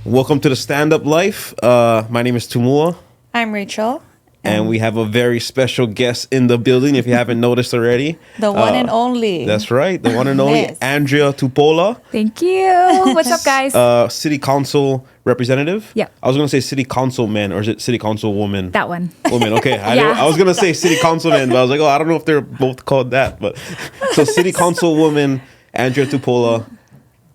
Welcome to the Stand Up Life. My name is Tumua. I'm Rachel. And we have a very special guest in the building, if you haven't noticed already. The one and only. That's right. The one and only Yes. Andria Tupola. Thank you. What's up, guys? City Council representative. Yep. I was going to say City Councilman, or is it City Councilwoman? That one. Woman, okay. Yeah. I was going to say City Councilman, but I was like, I don't know if they're both called that. But so City Councilwoman Andria Tupola,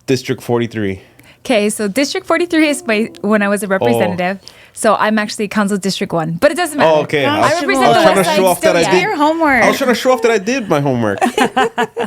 District 43. Okay, so District 43 is when I was a representative. So I'm actually Council District 1. But it doesn't matter. Oh, okay. I represent I was the trying to West Side show off still. that I Yeah. did. Your homework. I was trying to show off that I did my homework.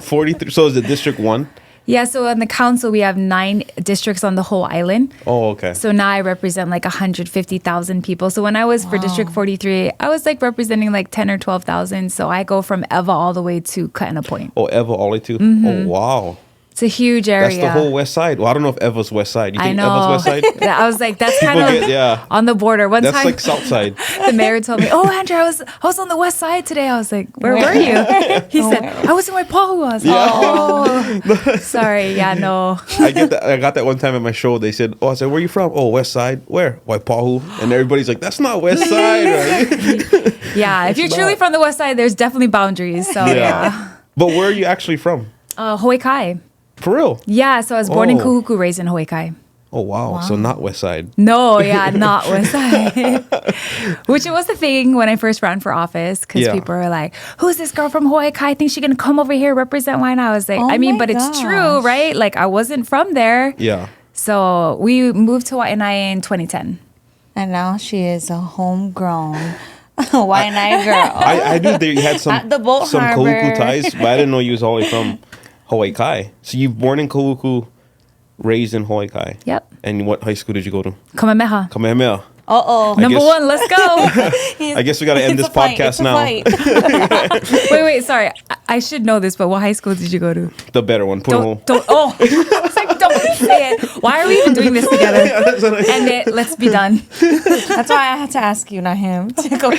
43. So is it District 1? Yeah, so on the council, we have 9 districts on the whole island. Oh, okay. So now I represent like 150,000 people. So when I was for District 43, I was like representing like 10 or 12,000. So I go from Eva all the way to Kaena Point. Oh, Eva all the way to? Oh, wow. It's a huge area. That's the whole west side. Well, I don't know if Eva's west side. You I think know. Eva's west side? I was like, that's kind of on the border. One That's time, like south side. the mayor told me, "Oh, Andrea, I was on the west side today." I was like, "Where were you?" He said, "I was in Waipahu." I was like, "Oh, sorry, yeah, no." I get that. I got that one time at my show. They said, "Oh," I said, "Where you from?" "Oh, west side." "Where?" "Waipahu." And everybody's like, "That's not west side, right?" Yeah, if you're truly from the west side, there's definitely boundaries. So yeah. But where are you actually from? Hawaii Kai. For real? Yeah, so I was born in Oh. Kahuku, raised in Hawaii Kai. Oh, wow. So not west side. No, yeah, not west side. Which it was the thing when I first ran for office because Yeah. people were like, "Who's this girl from Hawaii Kai? I think she's gonna come over here represent why not?" I was like, Oh I mean, my but it's true, gosh. right? Like I wasn't from there. Yeah. So we moved to Waianae in 2010. And now she is a homegrown Waianae girl. I knew that you had some At the boat some harbor. Kahuku ties, but I didn't know you was all the way from Hawaii Kai. So you born in Kahuku, raised in Hawaii Kai. Yep. And what high school did you go to? Kamehameha. Kamehameha. Uh-oh. Number guess- 1, let's go. I guess we got to end this It's a fight. podcast It's a now. fight. wait, sorry. I should know this, but what high school did you go to? The better one. Punahou. Don't. Oh, I was like, don't say it. Why are we even doing this together? End it. Let's be done. That's why I had to ask you, not him. To go.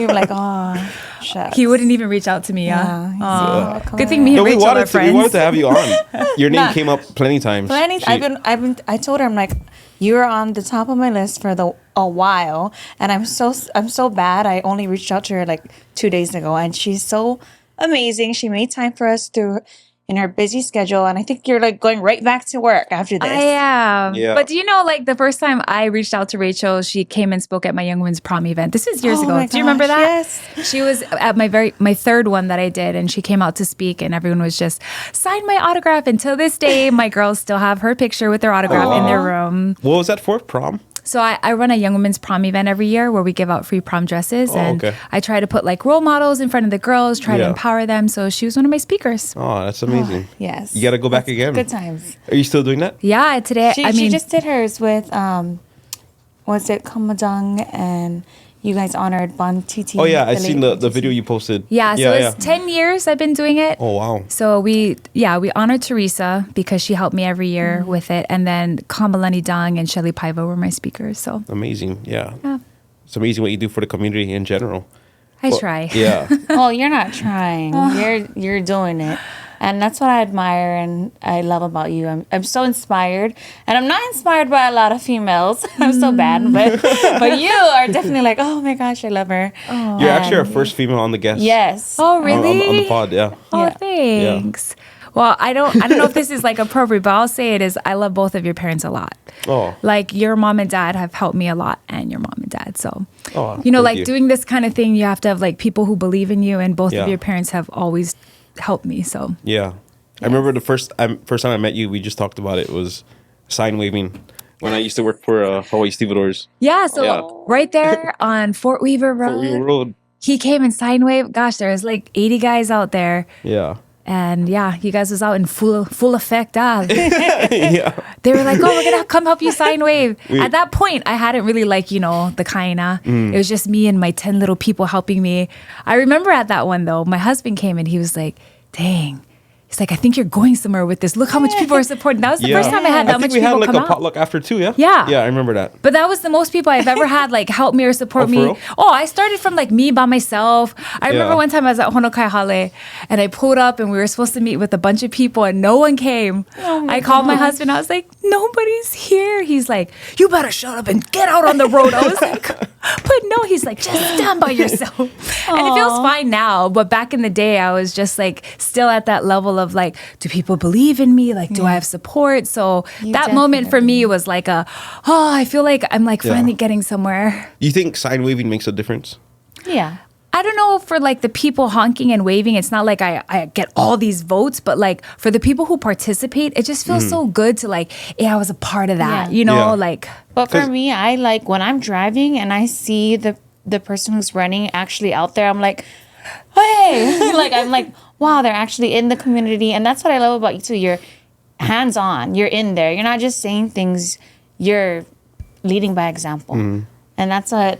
You were like, oh, shit. He wouldn't even reach out to me. Yeah. he's Aw. like, "Oh, Good thing me and No, we Rachel are wanted friends. to have you on. Your name Nah. came up plenty times. Planning. She- I told her, I'm like, you're on the top of my list for a while, and I'm so bad. I only reached out to her like 2 days ago, and she's so amazing. She made time for us in her busy schedule, and I think you're like going right back to work after this. I am. Yeah. But do you know, like the first time I reached out to Rachel, she came and spoke at my Young Women's Prom event. This is years Oh ago. my Do you remember gosh, that? yes. She was at my third one that I did, and she came out to speak, and everyone was just sign my autograph. And till this day, my girls still have her picture with their autograph in their room. What was that for? Prom? So I run a Young Women's Prom event every year where we give out free prom dresses, and okay. I try to put like role models in front of the girls, try to Yeah. empower them. So she was one of my speakers. Oh, that's amazing. Yes. You got to go back again. Good times. Are you still doing that? Yeah, today She just did hers with was it Kamadang, and you guys honored Bon Titi. Oh, yeah. I the seen late the Bon video Titi. you posted. Yeah, so it's 10 years I've been doing it. Oh, wow. So we honored Teresa because she helped me every year with it. And then Kamalani Dang and Shelly Paiva were my speakers. So Amazing. Yeah. yeah, It's amazing what you do for the community in general. I try. Yeah. Oh, you're not trying. You're doing it. And that's what I admire and I love about you. I'm so inspired. And I'm not inspired by a lot of females. I'm so bad. But you are definitely like, oh my gosh, I love her. You're actually our first female on the guest. Yes. Oh, On, really? on the pod, yeah. Oh, Yeah. thanks. Well, I don't know if this is like appropriate, but I'll say it is. I love both of your parents a lot. Oh. Like your mom and dad have helped me a lot, and your mom and dad. So, Oh, you know, thank like you. doing this kind of thing, you have to have like people who believe in you, and both Yeah. of your parents have always helped me. So, Yeah. I remember the first time I met you, we just talked about it, was sign waving when I used to work for Hawaii Stevedores. yeah. So Yeah. right there on Fort Weaver Road, Fort Weaver Road. he came and sign wave. Gosh, there was like 80 guys out there. Yeah. And yeah, you guys was out in full effect. Yeah. They were like, "Oh, we're gonna come help you sign wave." We- At that point, I hadn't really like the kaina. It was just me and my 10 little people helping me. I remember at that one though, my husband came and he was like, "Dang." He's like, "I think you're going somewhere with this. Look how much people are supporting." That was the first time I had that I think much we people had like come a out. potluck after too, yeah? Yeah. Yeah, I remember that. But that was the most people I've ever had like help me or support Oh, for me. real? Oh, I started from like me by myself. I remember Yeah. one time I was at Honokai Hale and I pulled up and we were supposed to meet with a bunch of people and no one came. Oh my I called my husband. I was like, nobody's here. He's like, you better shut up and get out on the road. I was like, but no, he's like, just stand by yourself. And it feels fine now. But back in the day, I was just like still at that level of like, do people believe in me? Like, do I have support? So that moment for me was like I feel like I'm like finally getting somewhere. You think sign waving makes a difference? Yeah. I don't know, for like the people honking and waving, it's not like I get all these votes, but like for the people who participate, it just feels so good to like, yeah, I was a part of that, you know, like. But for me, I like when I'm driving and I see the person who's running actually out there, I'm like, hey, like I'm like, wow, they're actually in the community. And that's what I love about you too. You're hands on, you're in there. You're not just saying things, you're leading by example. And that's what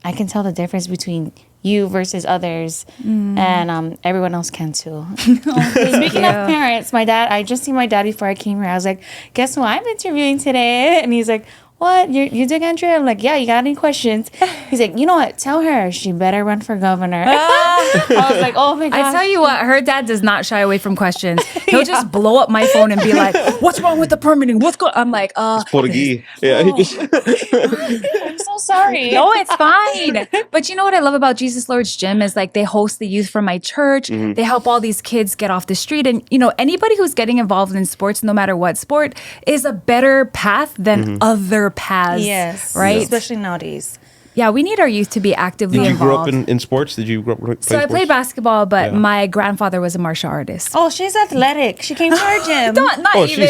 I can tell the difference between you versus others, and everyone else can too. Speaking of parents, my dad, I just seen my dad before I came here. I was like, guess who I'm interviewing today? And he's like, what? You dig Andrea? I'm like, yeah, you got any questions? He's like, you know what? Tell her she better run for governor. I was like, oh my gosh. I tell you what, her dad does not shy away from questions. He'll just blow up my phone and be like, what's wrong with the permitting? What's going I'm like, Portuguese. Yeah. I'm so sorry. no, it's fine. But you know what I love about Jesus Lord's Gym is like they host the youth from my church. They help all these kids get off the street. And, you know, anybody who's getting involved in sports, no matter what sport, is a better path than other paths. Yes. Right? Especially nowadays. Yeah, we need our youth to be actively Did you involved. grow up in sports? Did you grow up playing So I sports? played basketball, but my grandfather was a martial artist. Oh, she's athletic. She came to our gym. Not Oh, even.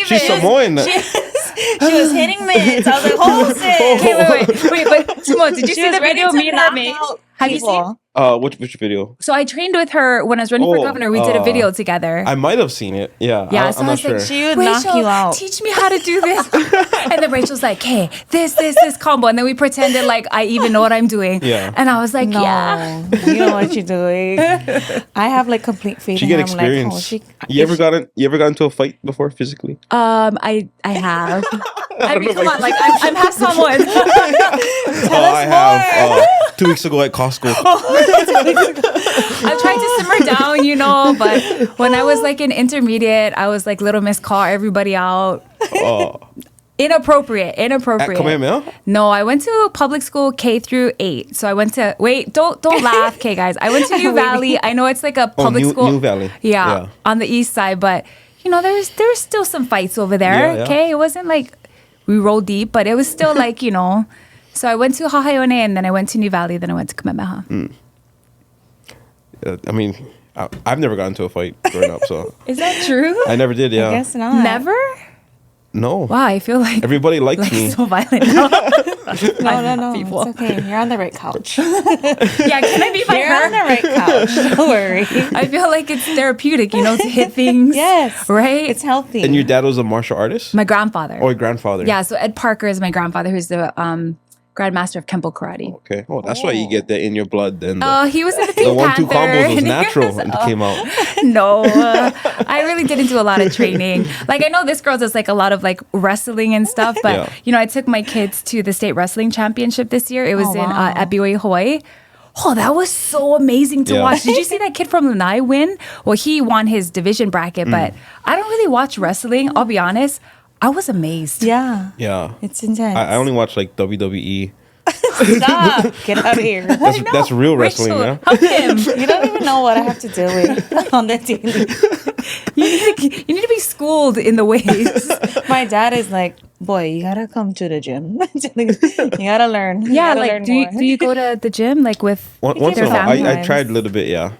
She's Samoan. She was hitting mitts. I was like, hold it. Okay, wait, but Tumua, did you see the video of me and her mate? Have you seen? Which video? So I trained with her when I was running for governor. We did a video together. I might have seen it. Yeah. Yeah, I'm so I not was sure. like, She would Rachel, knock you out. teach me how to do this. And then Rachel's like, hey, this combo. And then we pretended like I even know what I'm doing. Yeah. And I was like, No, yeah. you know what you're doing. I have like complete faith She in get her. I'm experience. like, You ever got into a fight before physically? I have. I mean, come on, like I'm half someone. I have 2 weeks ago at Costco. I've tried to simmer down, you know, but when I was like in intermediate, I was like Little Miss Call everybody out. Inappropriate. At Kamehameha? No, I went to public school K through 8. So I went to don't laugh, okay, guys. I went to New Valley. I know it's like a public school. New Valley. Yeah, on the east side, but you know, there was still some fights over there. Yeah. Okay, it wasn't like we rolled deep, but it was still like, you know. So I went to Hahaione and then I went to New Valley, then I went to Kamehameha. I mean, I've never gotten into a fight growing up, so Is that true? I never did. Yeah. I guess not. Never? No. Wow, I feel like Everybody likes me. so violent now. No. people. It's okay. You're on the right couch. Yeah, can I be by You're on her? the right couch. Don't worry. I feel like it's therapeutic, you know, to hit things. Yes. Right? It's healthy. And your dad was a martial artist? My grandfather. Or your grandfather? Yeah, so Ed Parker is my grandfather, who's the Grandmaster of Kempo Karate. Okay. Oh, that's why you get that in your blood then. Oh, he was in the Pink The 1-2 Panther. combos was and he natural was- when it came out. No, I really didn't do a lot of training. Like I know this girl does like a lot of like wrestling and stuff, but Yeah. you know, I took my kids to the state wrestling championship this year. It was Oh, in wow. at BYU, Hawaii. Oh, that was so amazing to Yeah. watch. Did you see that kid from Lanai win? Well, he won his division bracket, but I don't really watch wrestling. I'll be honest. I was amazed. yeah. Yeah. It's intense. I only watch like WWE. Stop. Get out of here. That's real wrestling, Rachel, yeah? help him. You don't even know what I have to deal with on the daily. You need to be schooled in the ways. My dad is like, boy, you gotta come to the gym. You gotta learn. You Yeah, gotta like learn do more. you go to the gym like with Once their in a while, family? I tried a little bit, yeah.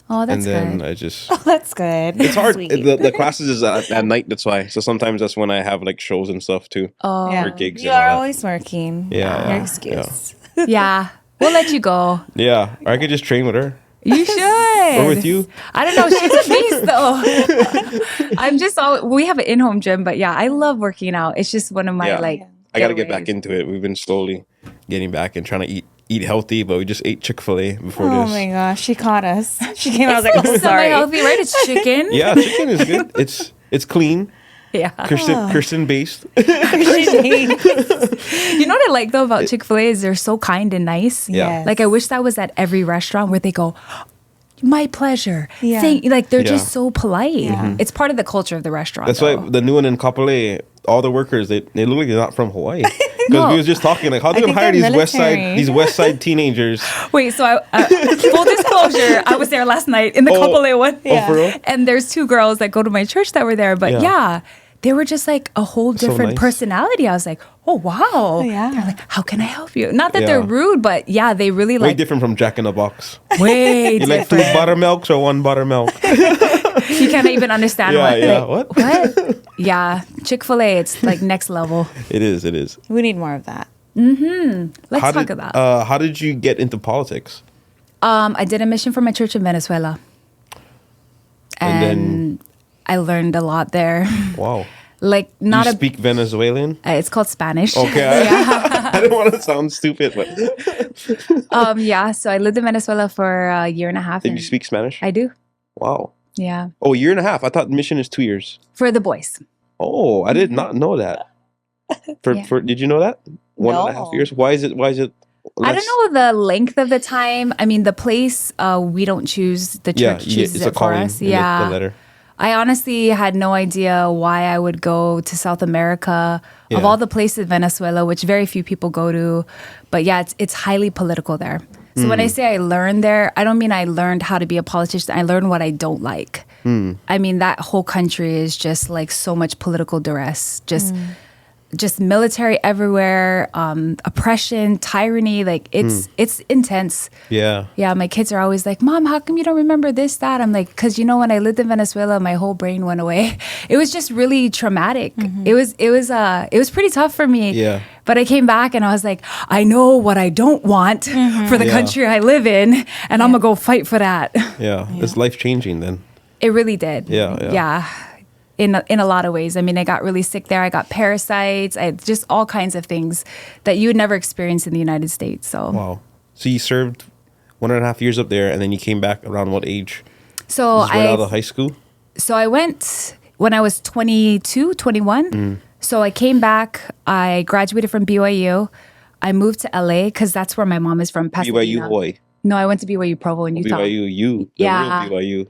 Oh, And that's then good. I just... That's good. It's hard. Sweet. The classes is at night, that's why. So sometimes that's when I have like shows and stuff too. Oh, Yeah. Or gigs You and all are that. always working. Yeah, Your yeah, excuse. yeah. We'll let you go. Yeah. Or I could just train with her. You should. Or with you. I don't know. She's a beast, though. I'm just we have an in-home gym, but yeah, I love working out. It's just one of my Yeah. like. I got to get back getaways. into it. We've been slowly getting back and trying to eat healthy, but we just ate Chick-fil-A before Oh this. my gosh, she caught us. She came out. I was like, oh, It's sorry. semi-healthy, right? It's chicken. Yeah, chicken is good. It's clean, Yeah. Christian based. You know what I like though about Chick-fil-A is they're so kind and nice. Yeah. Yes. Like I wish that was at every restaurant where they go, my pleasure. Yeah. Like they're Yeah. just so polite. Yeah. It's part of the culture of the restaurant. That's though. why the new one in Kapolei, all the workers, they look like they're not from Hawaii. Because No. we was just talking, like, how do you think hire they're these military. West Side teenagers? Wait, so full disclosure, I was there last night in the Kapolei one. Oh, for real? And there's 2 girls that go to my church that were there. But Yeah. yeah, they were just like a whole So different nice. personality. I was like, oh, wow. Yeah. They're like, how can I help you? Not that Yeah. they're rude, but yeah, they really Way like different from Jack in the Box. way You like 2 different. buttermilks or 1 buttermilk? You can't even understand Yeah, what. yeah, like, what? Yeah, Chick-fil-A, it's like next level. It is. We need more of that. Let's How talk did, about. how did you get into politics? I did a mission for my church in Venezuela. And then- And I learned a lot there. Wow. Like not you a speak Venezuelan? it's called Spanish. Okay. yeah. I didn't want to sound stupid, but Yeah, so I lived in Venezuela for a year and a half. did and you speak Spanish? I do. Wow. Yeah. Oh, a year and a half. I thought mission is 2 years. For the boys. Oh, I did not know that. Yeah. Did you know that? 1.5 No. years. Why is it? I don't know the length of the time. I mean, the place we don't choose. The Yeah, church chooses it's a it for calling. us. in Yeah. the letter. I honestly had no idea why I would go to South America Yeah. of all the places, Venezuela, which very few people go to. But yeah, it's highly political there. So when I say I learned there, I don't mean I learned how to be a politician. I learned what I don't like. I mean, that whole country is just like so much political duress, just military everywhere, oppression, tyranny. Like it's intense. Yeah. Yeah, my kids are always like, Mom, how come you don't remember this, that? I'm like, because when I lived in Venezuela, my whole brain went away. It was just really traumatic. It was pretty tough for me. Yeah. But I came back and I was like, I know what I don't want for the Yeah. country I live in, and I'm gonna go fight for that. Yeah. It's life changing then. It really did. Yeah. In a lot of ways. I mean, I got really sick there. I got parasites. I had just all kinds of things that you would never experience in the United States. So, Wow. So you served 1.5 years up there, and then you came back around what age? so Just right out of high school? So I went when I was 22, 21. So I came back. I graduated from BYU. I moved to LA because that's where my mom is from, Pasadena. BYU Hawaii. No, I went to BYU Provo in Utah. BYU U. The Yeah. real BYU.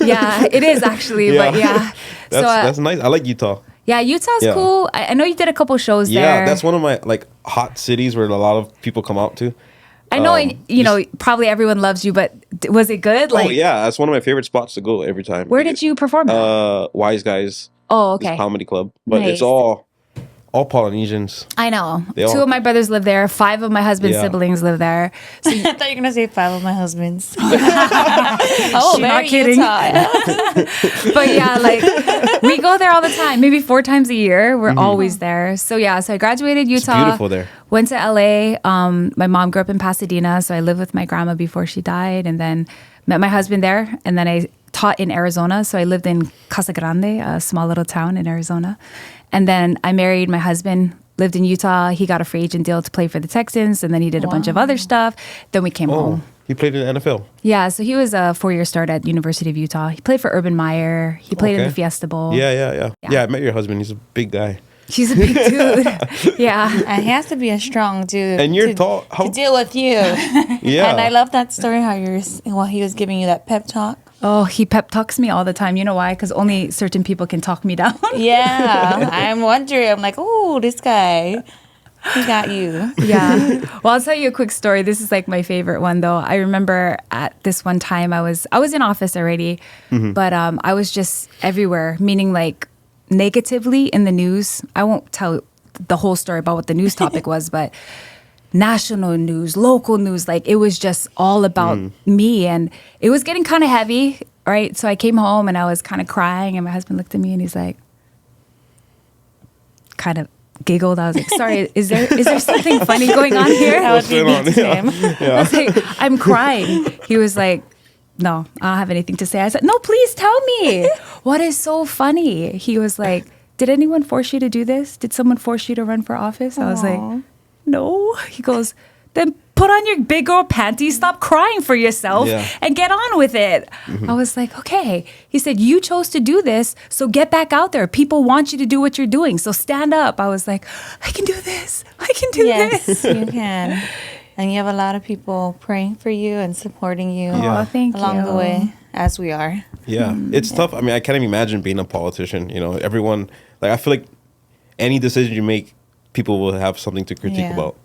Yeah, it is actually, but yeah. That's nice. I like Utah. Yeah, Utah's Yeah. cool. I know you did a couple shows Yeah, there. that's one of my like hot cities where a lot of people come out to. I know, probably everyone loves you, but was it good? Like, Oh yeah, that's one of my favorite spots to go every time. where did you perform at? Wise Guys. Oh, This okay. comedy club, but Nice. it's all Polynesians. I know. They 2 all- of my brothers live there. 5 of my husband's Yeah. siblings live there. So I thought you were gonna say 5 of my husbands. Oh, She not very kidding. Utah. but yeah, like we go there all the time, maybe 4 times a year. We're always there. So yeah, so I graduated Utah. beautiful there. Went to LA. My mom grew up in Pasadena, so I lived with my grandma before she died, and then met my husband there. And then I taught in Arizona, so I lived in Casa Grande, a small little town in Arizona. And then I married my husband. Lived in Utah. He got a free agent deal to play for the Texans, and then he did a bunch of other stuff. Then we came Oh, home. he played in the NFL. Yeah, so he was a 4-year start at University of Utah. He played for Urban Meyer. He played in Okay. the Fiesta Bowl. Yeah. I met your husband. He's a big guy. He's a big dude. Yeah. And he has to be a strong dude. And you're to, tall. to deal with you. Yeah. And I love that story how while he was giving you that pep talk. Oh, he pep talks me all the time. You know why? Because only certain people can talk me down. Yeah. I'm wondering. I'm like, oh, this guy. He got you. Yeah. Well, I'll tell you a quick story. This is like my favorite one, though. I remember at this one time I was in office already, but I was just everywhere, meaning like negatively in the news. I won't tell the whole story about what the news topic was, but national news, local news, like it was just all about me, and it was getting kind of heavy, right? So I came home and I was kind of crying, and my husband looked at me and he's like, kind of giggled. I was like, sorry, is there something funny going on here? That would be going me to on? him. I was like, I'm crying. He was like, no, I don't have anything to say. I said, no, please tell me. What is so funny? He was like, did anyone force you to do this? Did someone force you to run for office? I was like, no. He goes, then put on your big girl panties, stop crying for yourself, Yeah. and get on with it. I was like, okay. He said, you chose to do this, so get back out there. People want you to do what you're doing, so stand up. I was like, I can do this. I can do Yes, this. you can. And you have a lot of people praying for you and supporting you Yeah. Oh, thank along you. the way. as we are. Yeah, it's tough. I mean, I can't even imagine being a politician. You know, everyone, like, I feel like any decision you make, people will have something to critique Yeah. about.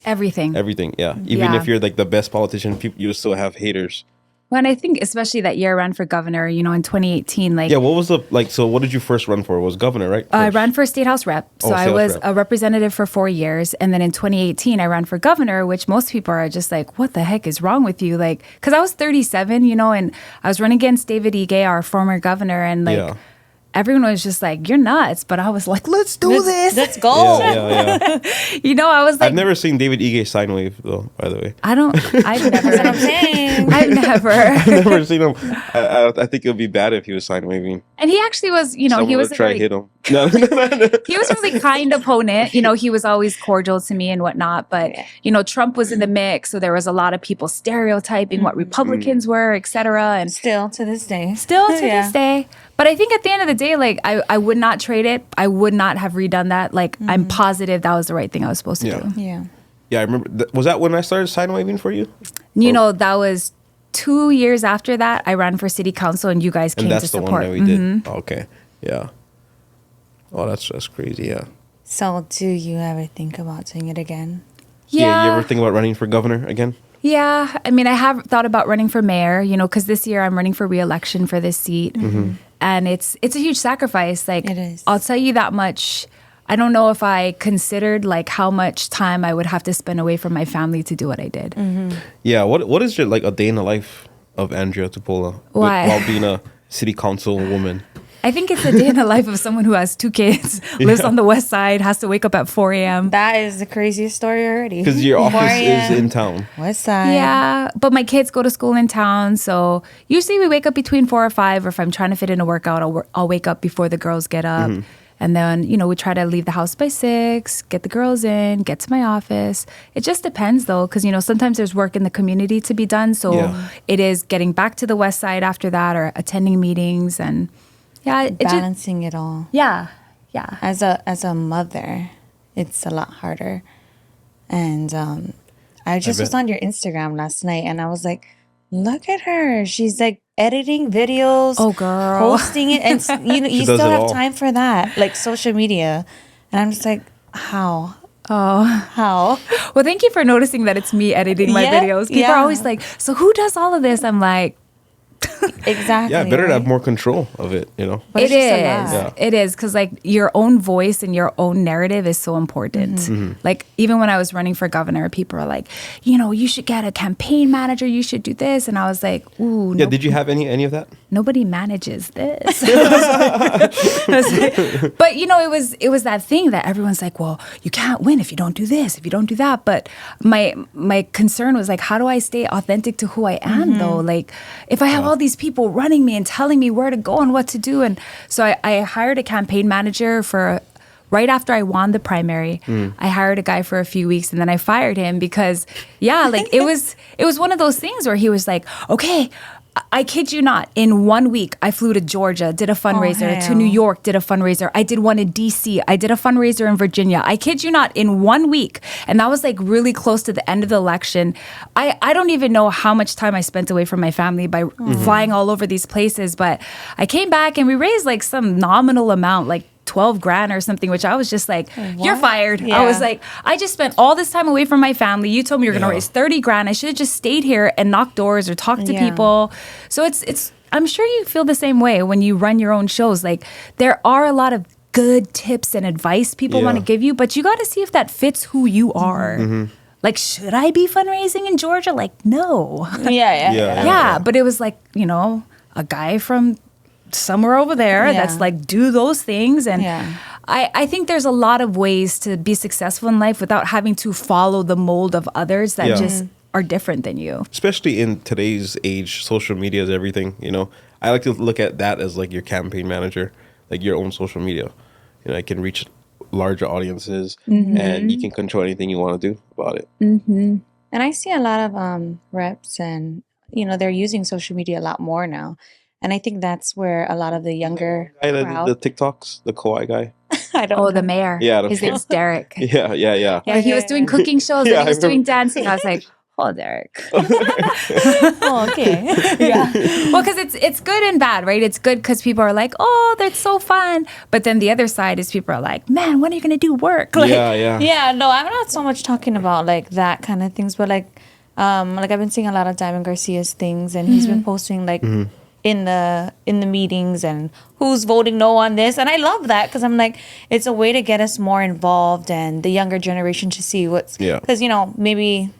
Everything. Everything, yeah. Even Yeah. if you're like the best politician, people, you still have haters. Well, and I think especially that year I ran for governor, you know, in 2018, like Yeah, what was the, like, so what did you first run for? It was governor, right? I First. ran for state house rep. So Oh, I state house was rep. a representative for 4 years. And then in 2018, I ran for governor, which most people are just like, what the heck is wrong with you? Like, because I was 37, you know, and I was running against David Ige, our former governor. And like, Yeah. everyone was just like, you're nuts. But I was like, let's do this. Let's go. Yeah. You know, I was like, I've never seen David Ige sine wave, though, by the way. I've never. That's what I'm saying. I've never. I've never seen him. I think it would be bad if he was sine waving. And he actually was, you know, Someone he was would try really, to hit him. No. he was a really kind opponent. You know, he was always cordial to me and whatnot. But, you know, Trump was in the mix. So there was a lot of people stereotyping what Republicans were, et cetera. And Still to this day. still to this day. But I think at the end of the day, like, I would not trade it. I would not have redone that. Like, I'm positive that was the right thing I was supposed to Yeah. do. Yeah. Yeah, I remember. Was that when I started sine waving for you? You know, that was 2 years after that. I ran for city council and you guys came And to that's the support. one that we did. Okay. Yeah. Oh, that's crazy. Yeah. So do you ever think about doing it again? Yeah. You ever think about running for governor again? Yeah, I mean, I have thought about running for mayor, you know, because this year I'm running for re-election for this seat. And it's a huge sacrifice. Like, It is. I'll tell you that much. I don't know if I considered, like, how much time I would have to spend away from my family to do what I did. Yeah. What is your, like, a day in the life of Andria Tupola Why? while being a city council woman? I think it's a day in the life of someone who has 2 kids, lives on the west side, has to wake up at 4 a.m. That is the craziest story already. Because your office 4 is a.m. in town. West Side. Yeah, but my kids go to school in town, so usually we wake up between 4 or 5. Or if I'm trying to fit in a workout, I'll wake up before the girls get up, and then you know we try to leave the house by 6, get the girls in, get to my office. It just depends though, because you know sometimes there's work in the community to be done, so Yeah. it is getting back to the west side after that, or attending meetings, and yeah, it just Balancing it all. yeah. As a mother, it's a lot harder. And I just was bet. on your Instagram last night and I was like, look at her. She's like editing videos. Oh, girl. Posting it. And you know, you does still it have all. time for that. Like social media. And I'm just like, how? Oh. How? Well, thank you for noticing that it's me editing my Yeah, videos. People are yeah. always like, so who does all of this? I'm like, Exactly. Yeah, better to have right? more control of it, you know? But it it's just a is. lot. Yeah. It is because like your own voice and your own narrative is so important. Like even when I was running for governor, people were like, you know, you should get a campaign manager. You should do this, and I was like, ooh, Yeah, no, did you have any of that? nobody manages this. But you know, it was that thing that everyone's like, well, you can't win if you don't do this, if you don't do that. But my concern was like, how do I stay authentic to who I am though? Like if I have all these people running me and telling me where to go and what to do. And so I hired a campaign manager for right after I won the primary. I hired a guy for a few weeks and then I fired him because like it was one of those things where he was like, okay, I kid you not, in 1 week, I flew to Georgia, did a fundraiser, to hell. New York, did a fundraiser. I did one in DC. I did a fundraiser in Virginia. I kid you not, in 1 week. And that was like really close to the end of the election. I don't even know how much time I spent away from my family by flying all over these places. But I came back and we raised like some nominal amount, like 12 grand or something, which I was just like, you're What? fired. Yeah. I was like, I just spent all this time away from my family. You told me you're going to Yeah. raise 30 grand. I should have just stayed here and knocked doors or talked to Yeah. people. So it's I'm sure you feel the same way when you run your own shows. Like there are a lot of good tips and advice people want to Yeah. give you, but you got to see if that fits who you are. Like, should I be fundraising in Georgia? Like, no. Yeah. Yeah, but it was like, you know, a guy from somewhere over there Yeah. that's like, do those things. And Yeah. I think there's a lot of ways to be successful in life without having to follow the mold of others that Yeah. just are different than you. Especially in today's age, social media is everything, you know? I like to look at that as like your campaign manager, like your own social media. You know, it can reach larger audiences and you can control anything you want to do about it. And I see a lot of reps and, you know, they're using social media a lot more now. And I think that's where a lot of the younger Guy that crowd, did the TikToks, the Kawhi guy. I don't Oh, know. the mayor. Yeah, the His mayor. name's Derek. Yeah. Yeah, he was doing cooking shows Yeah, and he was I doing remember. dancing. I was like, Oh, Derek. Oh, okay. Yeah. Well, because it's good and bad, right? It's good because people are like, oh, that's so fun. But then the other side is people are like, man, when are you going to do work? Like, yeah. Yeah, no, I'm not so much talking about like that kind of things, but like I've been seeing a lot of Diamond Garcia's things, and he's been posting like in the meetings and who's voting no on this, and I love that because I'm like, it's a way to get us more involved and the younger generation to see what's because maybe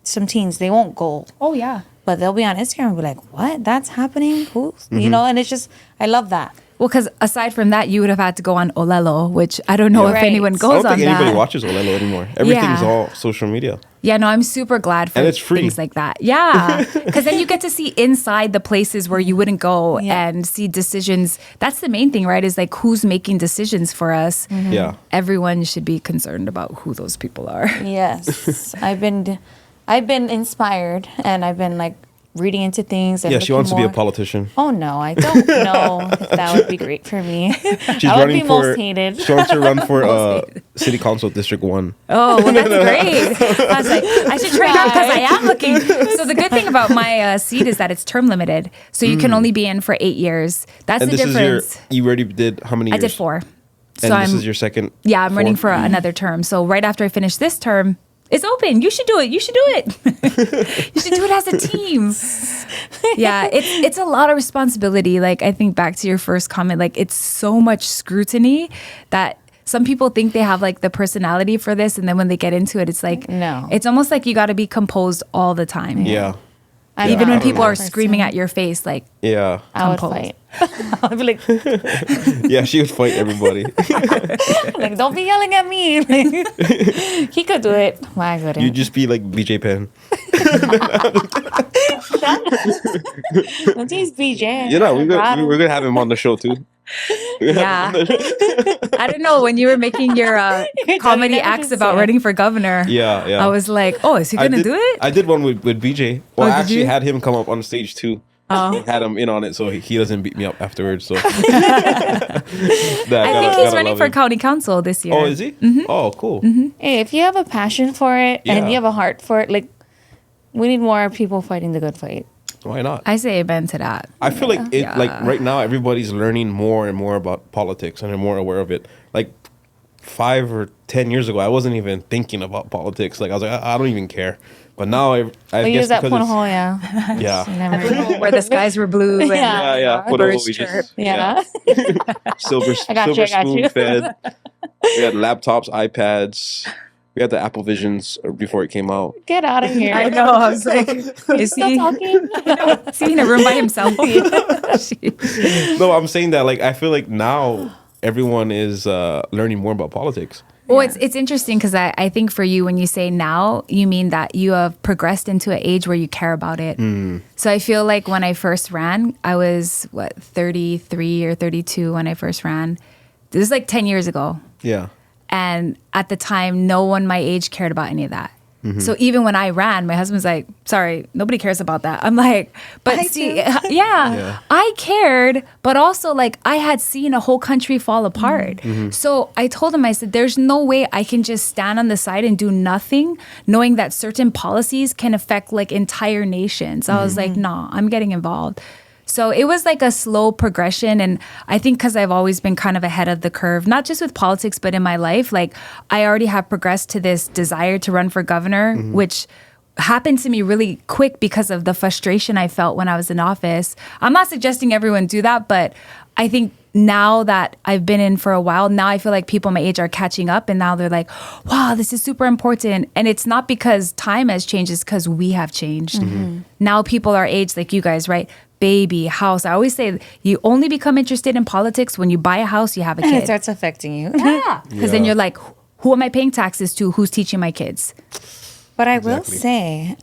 some teens they won't go, oh, yeah. but they'll be on Instagram and be like, what? That's happening? Who's and it's just I love that. Well, because aside from that, you would have had to go on Olelo, which I don't know if Right. anyone I goes don't on think anybody that. watches Olelo anymore. Everything's all social media. Yeah, no, I'm super glad for And it's free. things like that. Yeah, because then you get to see inside the places where you wouldn't go and see decisions. That's the main thing, right? Is like who's making decisions for us. Yeah. Everyone should be concerned about who those people are. Yes, I've been inspired, and I've been like reading into things. And Yeah, she looking wants to be a more. politician. Oh no, I don't know if that would be great for me. She's I would running be for. most hated. She wants to run for City Council District 1. Oh, well, that's great. I was like, I should train her because I am looking. So the good thing about my seat is that it's term limited. So you can only be in for 8 years. That's And the this difference. is you already did how many years? I did 4. And this is your second? Yeah, I'm running for 4? another term. So right after I finish this term, it's open. You should do it. You should do it. You should do it as a team. Yeah, it's a lot of responsibility. Like, I think back to your first comment, like it's so much scrutiny that some people think they have like the personality for this. And then when they get into it, it's like, No. It's almost like you got to be composed all the time. Yeah. I'm Even not when a people are person. screaming at your face, like, Yeah. I would composed. fight. I'd be like, Yeah, she would fight everybody. don't be yelling at me. Like, he could do it. Why I couldn't? You'd just be like BJ Penn. Don't tease BJ. You know, we're going to have him on the show too. yeah. I don't know. When you were making your comedy never acts just about say. running for governor, Yeah. I was like, oh, is he going to do it? I did one with BJ. Well, Oh, I did actually you? had him come up on stage too. Oh. Had him in on it so he doesn't beat me up afterwards. So I think he's running for county council this year. Oh, is he? Oh, cool. Hey, if you have a passion for it and Yeah. you have a heart for it, like, we need more people fighting the good fight. Why not? I say amen to that. I feel like it. Yeah. Like right now, everybody's learning more and more about politics and they're more aware of it. Like 5 or 10 years ago, I wasn't even thinking about politics. Like I was like, I don't even care. But now I We guess use that because punhole, it's- yeah. You yeah, never know. Where the skies were blue. And, Yeah. Whatever, birds we chirp. just Yeah. silver I got you. spoon fed. We had laptops, iPads. We had the Apple Visions before it came out. Get out of here. I know. I was like, is Still he, talking? is he in a room by himself? No, I'm saying that like I feel like now everyone is learning more about politics. Well, it's interesting because I think for you, when you say now, you mean that you have progressed into an age where you care about it. So I feel like when I first ran, I was, 33 or 32 when I first ran. This is like 10 years ago. Yeah. And at the time, no one my age cared about any of that. So even when I ran, my husband's like, sorry, nobody cares about that. I'm like, but Yeah. I cared, but also like I had seen a whole country fall apart. So I told him, I said, there's no way I can just stand on the side and do nothing, knowing that certain policies can affect like entire nations. I was like, nah, I'm getting involved. So it was like a slow progression. And I think because I've always been kind of ahead of the curve, not just with politics, but in my life, like I already have progressed to this desire to run for governor, which happened to me really quick because of the frustration I felt when I was in office. I'm not suggesting everyone do that, but I think now that I've been in for a while, now I feel like people my age are catching up and now they're like, wow, this is super important. And it's not because time has changed, it's because we have changed. Now people our age, like you guys, right? Baby, house. I always say you only become interested in politics when you buy a house, you have a And it kid. starts affecting you. Yeah. Because then you're like, who am I paying taxes to? Who's teaching my kids? But I will say,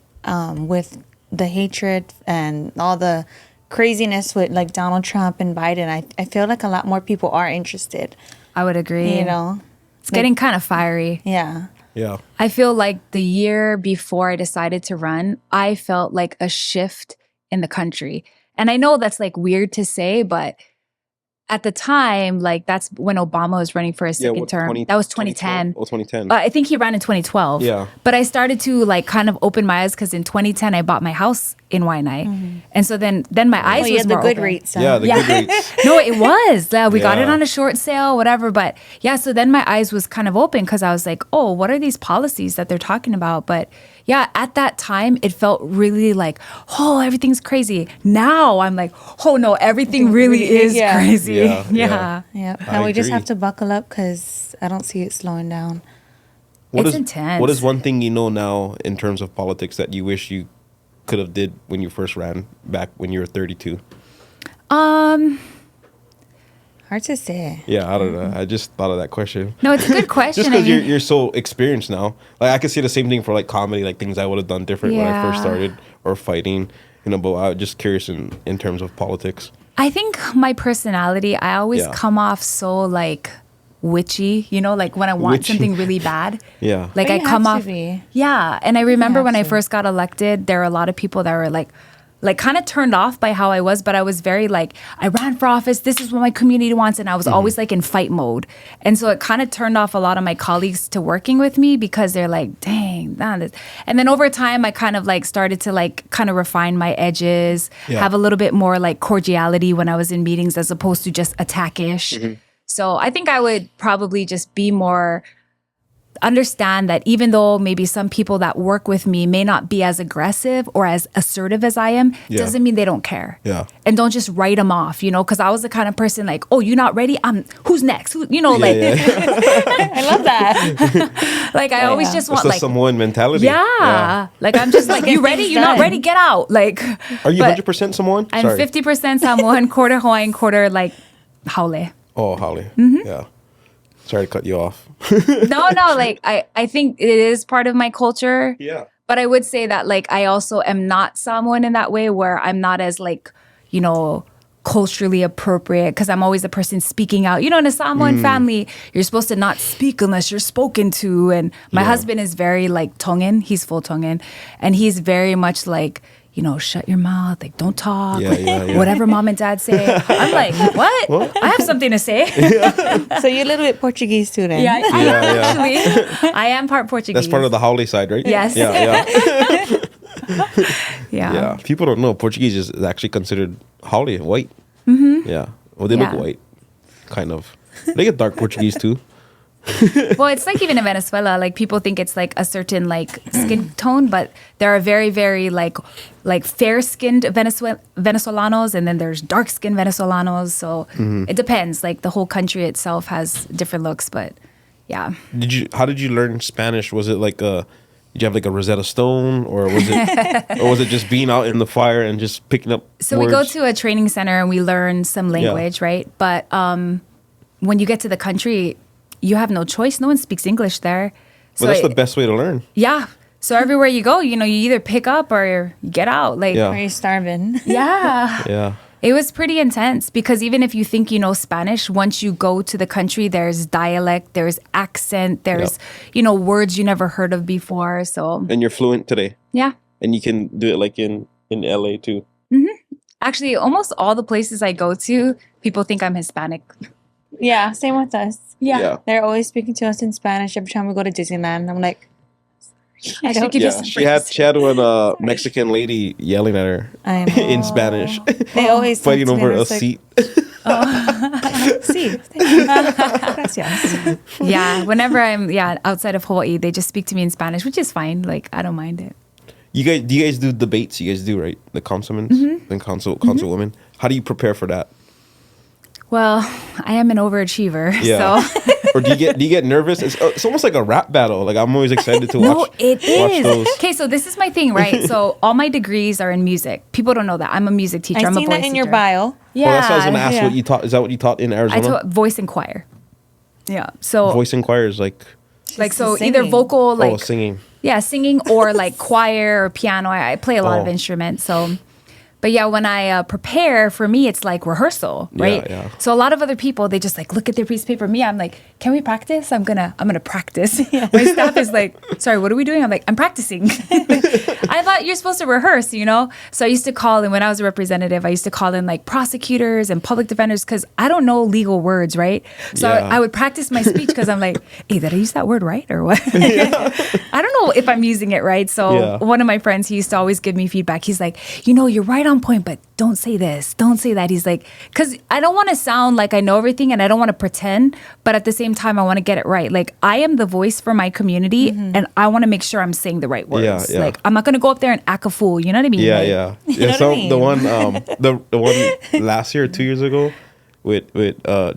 with the hatred and all the craziness with like Donald Trump and Biden, I feel like a lot more people are interested. I would agree. You know? It's getting kind of fiery. Yeah. Yeah. I feel like the year before I decided to run, I felt like a shift in the country. And I know that's like weird to say, but at the time, like that's when Obama was running for a second term. That was 2010. 2010. I think he ran in 2012. Yeah. But I started to like kind of open my eyes because in 2010 I bought my house in Waianae, and so then my eyes was more the good open. rates. Huh? Yeah, the good rates. No, it was. Yeah, we got it Yeah. on a short sale, whatever. But yeah, so then my eyes was kind of open because I was like, oh, what are these policies that they're talking about? But yeah, at that time, it felt really like, oh, everything's crazy. Now I'm like, oh no, everything really is Yeah. crazy. Yeah, Yeah. Yeah, I and we just agree. have to buckle up because I don't see it slowing down. What It's is- intense. What is one thing you know now in terms of politics that you wish you could have did when you first ran back when you were 32? Hard to say. Yeah, I don't know. I just thought of that question. No, it's a good question. Just I because mean, you're so experienced now. Like I could say the same thing for like comedy, like things I would have done different when I first Yeah. started, or fighting, but I'm just curious in terms of politics. I think my personality, I always Yeah. come off so like witchy, like when I want Witchy. something really bad. Yeah. Like But I you come have off. to be. Yeah. And I remember have when I to. first got elected, there were a lot of people that were like kind of turned off by how I was, but I was very like, I ran for office. This is what my community wants. And I was always like in fight mode. And so it kind of turned off a lot of my colleagues to working with me because they're like, dang, this. And then over time, I kind of like started to like kind of refine my edges, Yeah. have a little bit more like cordiality when I was in meetings as opposed to just attackish. So I think I would probably just be more understand that even though maybe some people that work with me may not be as aggressive or as assertive as I am, Yeah. doesn't mean they don't care. Yeah. And don't just write them off, because I was the kind of person like, oh, you're not ready? Who's next? Who, like, yeah. I love that. like I always yeah. just It's want the like, Samoan mentality. yeah. Like I'm just like, you ready? things You're not done. ready? Get out. Like, Are you but 100% Samoan? I'm Sorry. 50% Samoan, quarter Hawaiian, quarter like Haole. Oh, Holly. Yeah. Sorry to cut you off. No, like I think it is part of my culture. Yeah. But I would say that like I also am not Samoan in that way where I'm not as like, culturally appropriate because I'm always the person speaking out. In a Samoan family, you're supposed to not speak unless you're spoken to. And my husband is very like Tongan. He's full Tongan. And he's very much like, shut your mouth, like don't talk. Yeah, yeah. Whatever mom and dad say. I'm like, what? I have something to say. So you're a little bit Portuguese too then. Yeah, I am Yeah. actually. I am part Portuguese. That's part of the Holly side, right? Yes. Yeah. Yeah. People don't know Portuguese is actually considered Holly, white. Mm-hmm. Yeah. Well, they look Yeah. white, kind of. They get dark Portuguese too. Well, it's like even in Venezuela, like people think it's like a certain like skin tone, but there are very, very like fair-skinned Venezolanos, and then there's dark-skinned Venezolanos. So it depends. Like the whole country itself has different looks, but yeah. How did you learn Spanish? Was it like did you have like a Rosetta Stone, or was it just being out in the fire and just picking up So words? we go to a training center and we learn some language, right? But when you get to the country, you have no choice. No one speaks English there. So But that's the best way to learn. yeah. So everywhere you go, you either pick up or you get out. Like, Yeah. Are you starving? yeah. Yeah. It was pretty intense because even if you think you know Spanish, once you go to the country, there's dialect, there's accent, there's, words you never heard of before. So, And you're fluent today, yeah. and you can do it like in LA too. Actually, almost all the places I go to, people think I'm Hispanic. Yeah, same with us. Yeah. They're always speaking to us in Spanish every time we go to Disneyland. I'm like, I don't give you Yeah, some she had one Mexican lady yelling at her I know. in Spanish, They always talk fighting to me over and a it's like, seat. Sí, gracias. Yeah. Whenever I'm outside of Hawaii, they just speak to me in Spanish, which is fine. Like, I don't mind it. Do you guys do debates? You guys do, right? The councilmen and councilwomen. How do you prepare for that? Well, I am an overachiever. Yeah. So. Or do you get nervous? It's almost like a rap battle. Like I'm always excited to No, watch. it watch is. those. Okay, so this is my thing, right? So all my degrees are in music. People don't know that. I'm a music teacher. I I'm a seen voice that in your teacher. bio. Yeah. Well, that's what I was gonna ask. yeah. What you taught? Is that what you taught in I Arizona? taught voice and choir. Yeah. So Voice and choir is like so singing. either vocal, singing. yeah, singing or like choir or piano. I play a lot of Oh. instruments. So But yeah, when I prepare, for me, it's like rehearsal, right? Yeah. So a lot of other people, they just like look at their piece of paper. Me, I'm like, can we practice? I'm gonna practice. My staff is like, sorry, what are we doing? I'm like, I'm practicing. I thought you're supposed to rehearse, you know? So I used to call in, when I was a representative, I used to call in like prosecutors and public defenders because I don't know legal words, right? So I would practice my speech because I'm like, hey, did I use that word right or what? I don't know if I'm using it right. So one of my friends, he used to always give me feedback. He's like, you know, you're right on point, but don't say this, don't say that. He's like, because I don't want to sound like I know everything and I don't want to pretend, but at the same time, I want to get it right. Like, I am the voice for my community and I want to make sure I'm saying the right words. Like, I'm not going to go up there and act a fool. You know what I mean? So the one, the one last year or 2 years ago with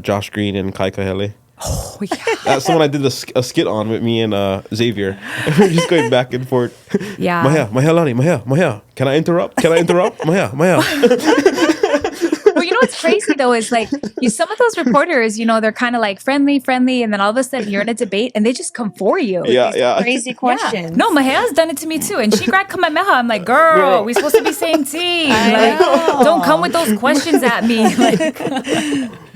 Josh Green and Kai Kahele. Oh, yeah. That's the one I did a skit on with me and Xavier. We're just going back and forth. Yeah. Mahia, Lani, Mahia. Can I interrupt? Mahia. Well, you know what's crazy though is like some of those reporters, you know, they're kind of like friendly, and then all of a sudden you're in a debate and they just come for you. Crazy questions. No, Mahia's done it to me too, and she grabbed Kamehameha. I'm like, girl, we supposed to be same team. Like, don't come with those questions at me. Like,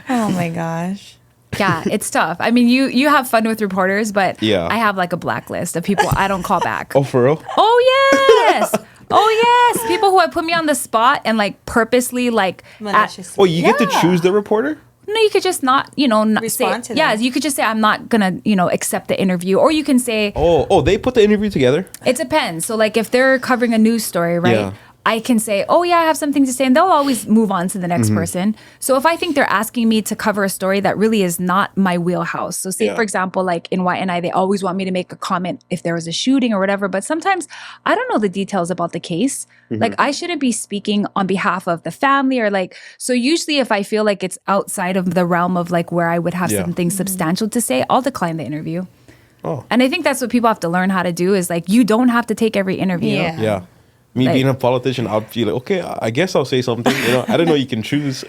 oh my gosh. Yeah, it's tough. I mean, you have fun with reporters, but Yeah. I have like a blacklist of people I don't call back. Oh, for real? Oh, yes. Oh, yes. People who have put me on the spot and like purposely like... Maliciously. Oh, you get to choose the reporter? No, you could just not, not Respond say... to Yeah, them. you could just say, I'm not going to, accept the interview. Or you can say... Oh, they put the interview together? It depends. So like if they're covering a news story, right? Yeah. I can say, oh yeah, I have something to say, and they'll always move on to the next person. So if I think they're asking me to cover a story that really is not my wheelhouse. So say, for example, like in Y&I, they always want me to make a comment if there was a shooting or whatever. But sometimes I don't know the details about the case. Like I shouldn't be speaking on behalf of the family or like, so usually if I feel like it's outside of the realm of like where I would have something substantial to say, I'll decline the interview. Oh. And I think that's what people have to learn how to do is like, you don't have to take every interview. Yeah. Me Like- being a politician, I'd feel like, okay, I guess I'll say something. I didn't know you can choose.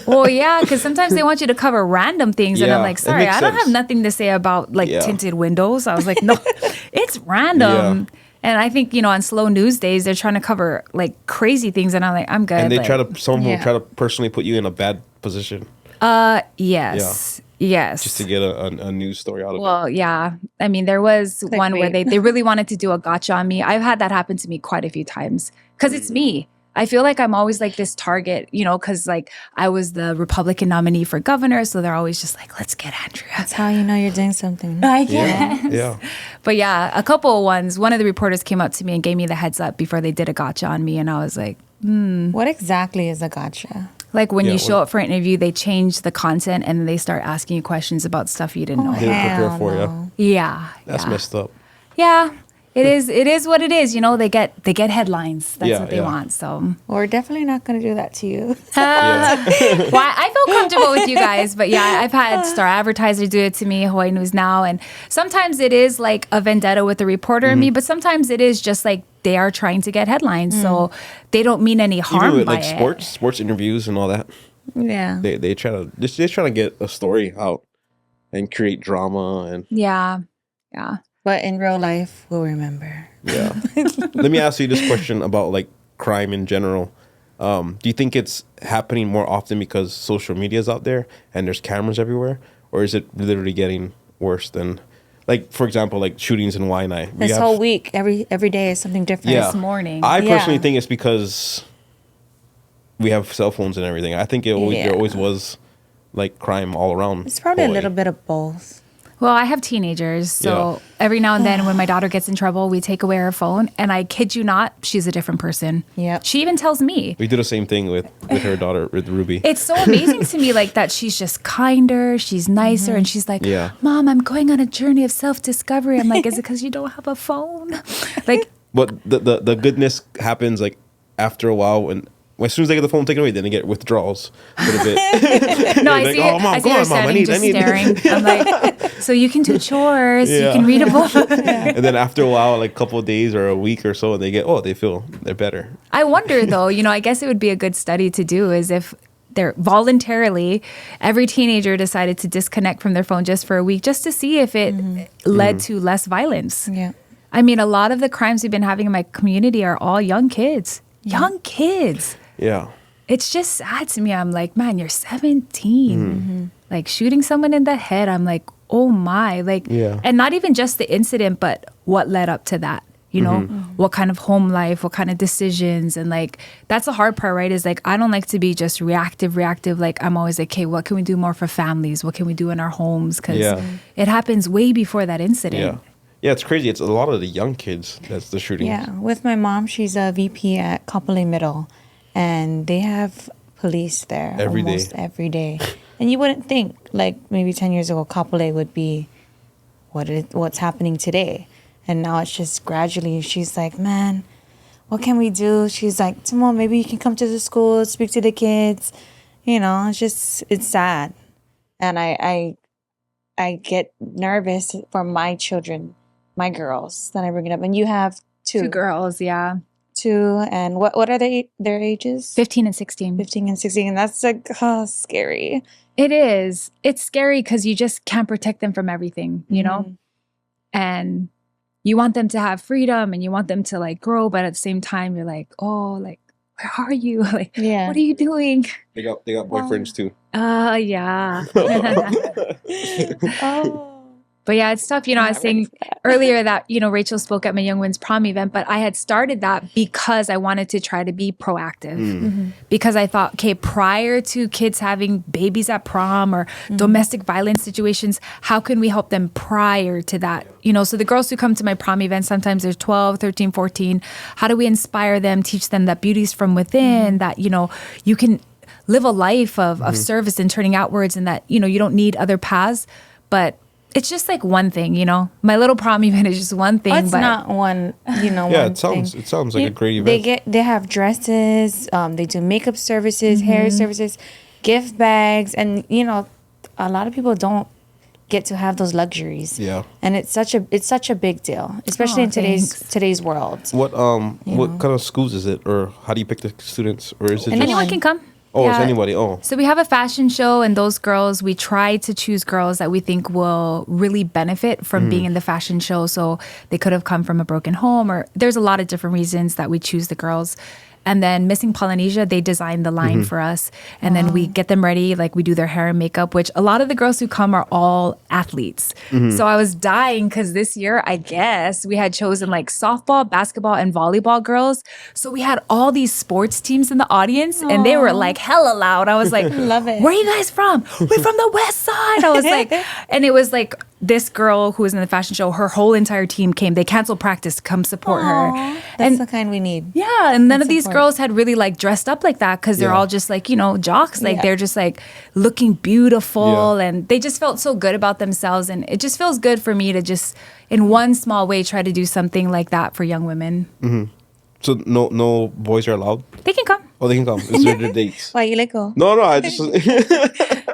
Well, yeah, because sometimes they want you to cover random things. And I'm Yeah, like, it sorry, makes I don't sense. have nothing to say about like Yeah. tinted windows. I was like, no, it's random. And I think, on slow news days, they're trying to cover like crazy things. And I'm like, I'm good. And they like, some will Yeah. try to personally put you in a bad position Yes. Yes. just to get a news story out of it. Well, yeah. I mean, there was one where Clickbait. they really wanted to do a gotcha on me. I've had that happen to me quite a few times because it's me. I feel like I'm always like this target, because like I was the Republican nominee for governor. So they're always just like, let's get Andrea. That's how you know you're doing something. I guess. Yeah. But yeah, a couple of ones. One of the reporters came up to me and gave me the heads up before they did a gotcha on me. And I was like, What exactly is a gotcha? like when Yeah, you show what- up for an interview, they change the content and then they start asking you questions about stuff you didn't know. They didn't prepare Hell for you. no. Yeah. That's yeah. messed up. Yeah. It is what it is. They get headlines. That's Yeah, what they yeah. want. So We're definitely not going to do that to you. well, I feel comfortable with you guys, but yeah, I've had Star Advertiser do it to me, Hawaii News Now, and sometimes it is like a vendetta with the reporter and me, but sometimes it is just like they are trying to get headlines, so they don't mean any harm Even with by like it. sports interviews and all that, Yeah. they try to they're trying to get a story out and create drama and Yeah. But in real life, we'll remember. yeah. Let me ask you this question about like crime in general. Do you think it's happening more often because social media is out there and there's cameras everywhere, or is it literally getting worse than, like, for example, like shootings in Y&I? This whole week, every day is something different. Yeah. This morning. I personally Yeah. think it's because we have cell phones and everything. I think there always was like crime all around. It's probably a Hawaii. little bit of both. Well, I have teenagers, so every now and then when my daughter gets in trouble, we take away her phone, and I kid you not, she's a different person. Yep. She even tells me. We do the same thing with her daughter, with Ruby. It's so amazing to me, like that she's just kinder, she's nicer, and she's like, Yeah. Mom, I'm going on a journey of self-discovery. I'm like, is it because you don't have a phone? Like, But the goodness happens like after a while when. As soon as they get the phone taken away, then they get withdrawals a little bit. no, I like, see, "Oh, Mom, I see go her on, Mom, I standing, need- just I need-" staring. I'm like, so you can do chores, you Yeah. can read a book. And then after a while, like a couple of days or a week or so, they feel they're better. I wonder though, I guess it would be a good study to do is if they're voluntarily, every teenager decided to disconnect from their phone just for a week, just to see if it led to less violence. Yeah. I mean, a lot of the crimes we've been having in my community are all young kids. young kids. Yeah. It's just sad to me. I'm like, man, you're 17. Like shooting someone in the head. I'm like, oh my. Like, and not even just the incident, but what led up to that. You know, what kind of home life, what kind of decisions. And like, that's the hard part, right? Is like, I don't like to be just reactive. Like, I'm always like, okay, what can we do more for families? What can we do in our homes? Because it happens way before that incident. Yeah. Yeah, it's crazy. It's a lot of the young kids that's the shootings. Yeah. With my mom, she's a VP at Kapolei Middle. And they have police there almost every day. And you wouldn't think, like, maybe 10 years ago, Kapolei would be what's happening today. And now it's just gradually, she's like, man, what can we do? She's like, Tumua, maybe you can come to the school, speak to the kids. You know, it's sad. And I get nervous for my children, my girls that I bring it up. And you have two girls, yeah. Two, and what are their ages? 15 and 16. 15 and 16. And that's like, scary. It is. It's scary because you just can't protect them from everything, you know? And you want them to have freedom and you want them to like grow, but at the same time, you're like, oh, like, where are you? Like, what are you doing? They got boyfriends too. Yeah. But yeah, it's tough. You know, I was saying earlier that, you know, Rachel spoke at my Young Women's Prom event, but I had started that because I wanted to try to be proactive. Because I thought, okay, prior to kids having babies at prom or domestic violence situations, how can we help them prior to that? You know, so the girls who come to my prom event, sometimes they're 12, 13, 14. How do we inspire them, teach them that beauty's from within, that, you know, you can live a life of service and turning outwards and that, you know, you don't need other paths. But it's just like one thing, you know. My little prom event is just one thing. It's not one, you know. Yeah, it sounds like a great event. They have dresses. They do makeup services, hair services, gift bags, and you know, a lot of people don't get to have those luxuries. Yeah, and it's such a big deal, especially in today's world. What kind of schools is it, or how do you pick the students, or is it? And anyone can come. Oh, it's anybody. Oh. So we have a fashion show, and those girls, we try to choose girls that we think will really benefit from being in the fashion show. So they could have come from a broken home, or there's a lot of different reasons that we choose the girls. And then Missing Polynesia, they designed the line for us. And then we get them ready, like we do their hair and makeup, which a lot of the girls who come are all athletes. So I was dying because this year, I guess, we had chosen like softball, basketball, and volleyball girls. So we had all these sports teams in the audience and they were like hella loud. I was like, love it. Where are you guys from? We're from the West Side. I was like, and it was like, this girl who was in the fashion show, her whole entire team came. They canceled practice to come support her. That's the kind we need. Yeah, and none of these girls had really like dressed up like that because they're all just like, you know, jocks. Like they're just like looking beautiful and they just felt so good about themselves. And it just feels good for me to just in one small way try to do something like that for young women. So no boys are allowed? They can come. Oh, they can come. Is there the dates? Why you let go? No, I just...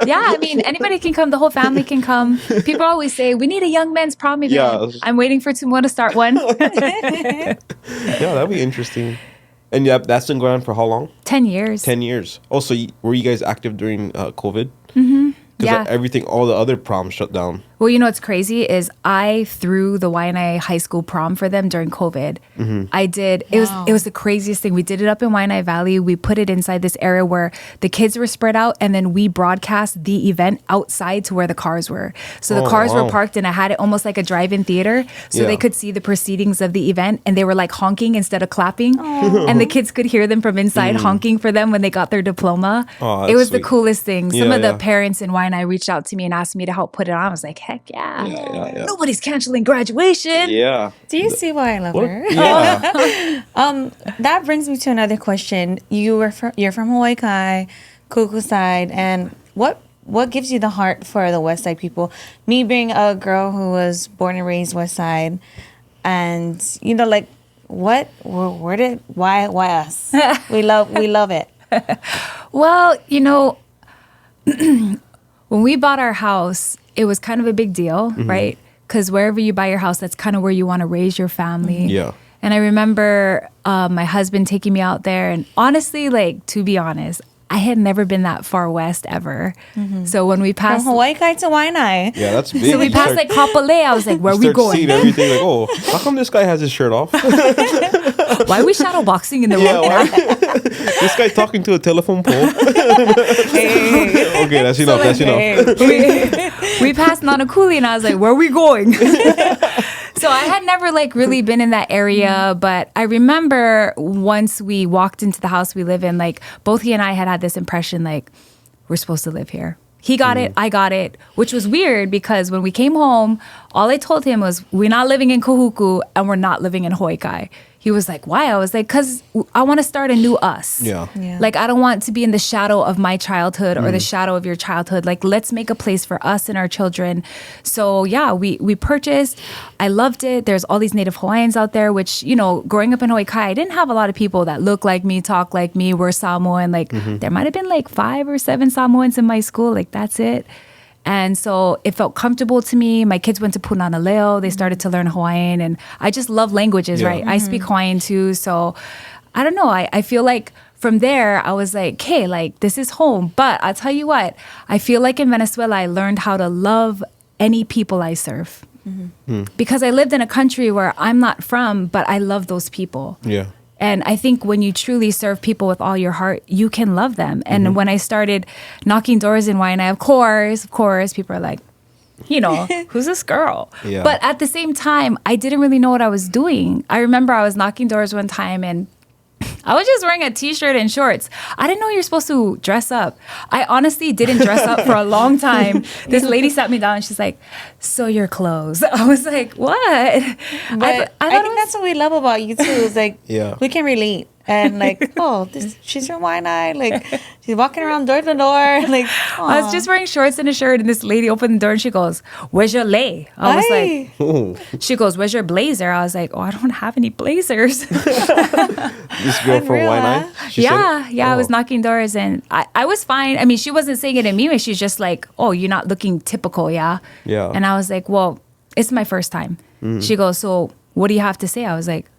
Yeah, I mean, anybody can come. The whole family can come. People always say, we need a young men's prom event. Yeah. I'm waiting for Tumua to start one. Yeah, that'd be interesting. And yeah, that's been going on for how long? 10 years. 10 years. Oh, so were you guys active during COVID? Yeah. Everything, all the other proms shut down. Well, you know what's crazy is I threw the Waianae High School prom for them during COVID. I did. It was the craziest thing. We did it up in Waianae Valley. We put it inside this area where the kids were spread out, and then we broadcast the event outside to where the cars were. So the cars were parked, and I had it almost like a drive-in theater, so they could see the proceedings of the event, and they were like honking instead of clapping, and the kids could hear them from inside honking for them when they got their diploma. It was the coolest thing. Some of the parents in Waianae reached out to me and asked me to help put it on. I was like, heck yeah. Nobody's canceling graduation. Yeah. Do you see why I love her? Yeah. That brings me to another question. You're from Hawaii Kai, Kuku side, and what gives you the heart for the West Side people? Me being a girl who was born and raised West Side, and you know, like why us? we love it. Well, you know, when we bought our house, it was kind of a big deal, right? Because wherever you buy your house, that's kind of where you want to raise your family. Yeah. And I remember my husband taking me out there. And honestly, like, to be honest, I had never been that far west ever. So when we passed... From Hawaii Kai to Waianae. Yeah, that's big. So we passed like Kapolei. I was like, where are we going? Seeing everything like, oh, how come this guy has his shirt off? Why are we shadow boxing in the Yeah, room? this guy talking to a telephone pole. Okay, that's enough. That's enough. We passed Nanakuli and I was like, where are we going? So I had never like really been in that area, but I remember once we walked into the house we live in, like both he and I had this impression like we're supposed to live here. He got it, I got it, which was weird because when we came home, all I told him was, we're not living in Kahuku and we're not living in Hoikai. He was like, why? I was like, because I want to start a new us. Yeah. Like, I don't want to be in the shadow of my childhood or the shadow of your childhood. Like, let's make a place for us and our children. So, yeah, we purchased. I loved it. There's all these Native Hawaiians out there, which, you know, growing up in Hoikai, I didn't have a lot of people that look like me, talk like me, were Samoan. Like, there might have been like 5 or 7 Samoans in my school. Like, that's it. And so it felt comfortable to me. My kids went to Punana. They started to learn Hawaiian. And I just love languages, right? I speak Hawaiian too. So I don't know. I feel like from there, I was like, okay, like this is home. But I'll tell you what, I feel like in Venezuela, I learned how to love any people I serve. Because I lived in a country where I'm not from, but I love those people. Yeah. And I think when you truly serve people with all your heart, you can love them. And when I started knocking doors in Waianae, of course, people are like, you know, who's this girl? Yeah. But at the same time, I didn't really know what I was doing. I remember I was knocking doors one time and I was just wearing a t-shirt and shorts. I didn't know you're supposed to dress up. I honestly didn't dress up for a long time. This lady sat me down and she's like, so your clothes. I was like, what? But I think that's what we love about you too. Is like we can relate. And like, oh, she's from Waianae. Like, she's walking around door to door. Like, I was just wearing shorts and a shirt, and this lady opened the door and she goes, "Where's your lei?" I was like, she goes, "Where's your blazer?" I was like, "Oh, I don't have any blazers." This girl from Waianae? I was knocking doors, and I was fine. I mean, she wasn't saying it in me, but she's just like, "Oh, you're not looking typical, yeah." Yeah. And I was like, "Well, it's my first time." She goes, "So, what do you have to say?" I was like,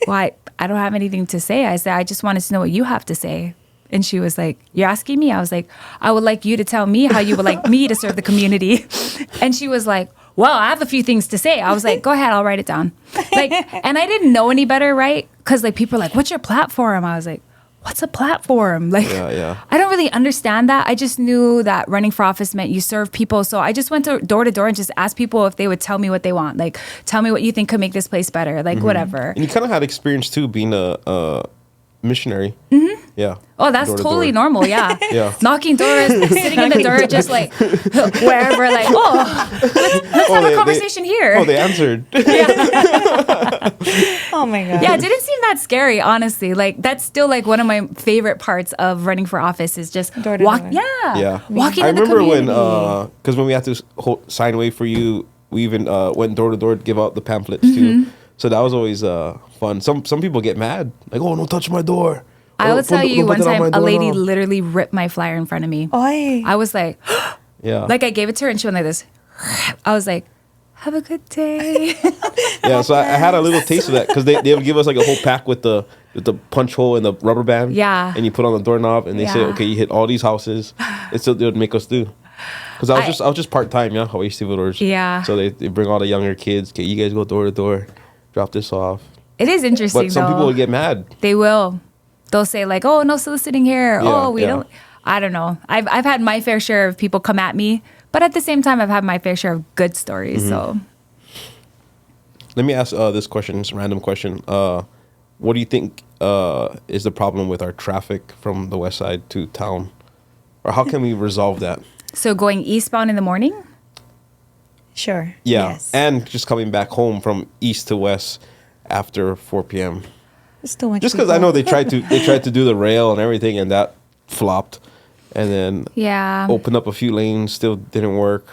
"Well, I don't have anything to say." I said, "I just wanted to know what you have to say." And she was like, "You're asking me?" I was like, "I would like you to tell me how you would like me to serve the community." And she was like, "Well, I have a few things to say." I was like, "Go ahead, I'll write it down." Like, and I didn't know any better, right? Because like people are like, "What's your platform?" I was like, what's a platform? Like, I don't really understand that. I just knew that running for office meant you serve people. So I just went to door and just asked people if they would tell me what they want. Like, tell me what you think could make this place better. Like, whatever. And you kind of had experience too being a missionary. Yeah. Oh, that's totally normal. Yeah. Yeah. Knocking doors, sitting in the dirt, just like wherever, like, let's have a conversation here. Oh, they answered. Oh my God. Yeah, it didn't seem that scary, honestly. Like, that's still like one of my favorite parts of running for office is just walk. Yeah. Walking in the community. I remember when, because when we had to sign away for you, we even went door to door to give out the pamphlets too. So that was always fun. Some people get mad, like, "Oh, don't touch my door." I will tell you, one time a lady literally ripped my flyer in front of me. Oy. I was like, yeah. Like, I gave it to her and she went like this. I was like, "Have a good day." Yeah, so I had a little taste of that because they would give us like a whole pack with the punch hole and the rubber band. Yeah. And you put on the doorknob and they say, "Okay, you hit all these houses." It's still they would make us do. Because I was just part time, yeah, Hawaii Stevedores. Yeah. So they bring all the younger kids. Okay, you guys go door to door, drop this off. It is interesting, But some people would get mad. They will. They'll say like, "Oh, no soliciting here." Yeah, We don't. I don't know. I've had my fair share of people come at me, but at the same time, I've had my fair share of good stories. So, let me ask this question, this random question. What do you think is the problem with our traffic from the west side to town, or how can we resolve that? So going eastbound in the morning. Sure. Yeah, Yes. and just coming back home from east to west after 4 p.m. It's too much. Just because I know they tried to do the rail and everything, and that flopped, and then opened up a few lanes, still didn't work.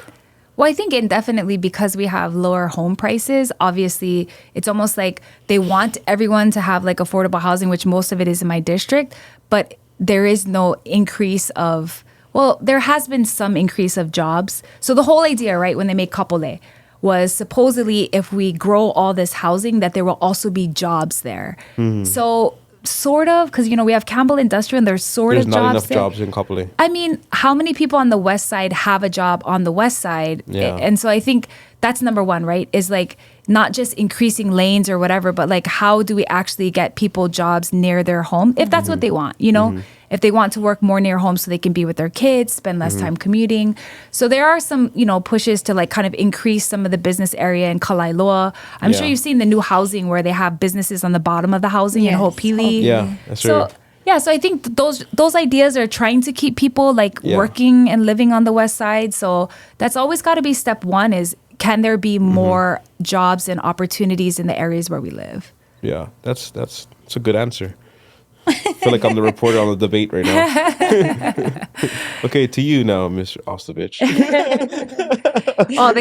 Well, I think indefinitely because we have lower home prices, obviously it's almost like they want everyone to have like affordable housing, which most of it is in my district, but there is no increase of, well, there has been some increase of jobs. So the whole idea, right, when they make kapole, was supposedly if we grow all this housing, that there will also be jobs there. So sort of, because, we have Campbell Industrial and there's There's of not jobs enough there. jobs in Kapolei. I mean, how many people on the west side have a job on the west side? Yeah. And so I think that's number one, right? Is like not just increasing lanes or whatever, but like how do we actually get people jobs near their home if that's what they want, If they want to work more near home so they can be with their kids, spend less time commuting. So there are some, pushes to like kind of increase some of the business area in Kalailoa. I'm sure you've seen the new housing where they have businesses on the bottom of the housing in Yes. Ho'opili. Yeah, that's So right. yeah, so I think those ideas are trying to keep people like working and living on the west side. So that's always got to be step one is can there be more jobs and opportunities in the areas where we live? Yeah, that's a good answer. I feel like I'm the reporter on the debate right now. Okay, to you now, Mr. Ostovich. Oh,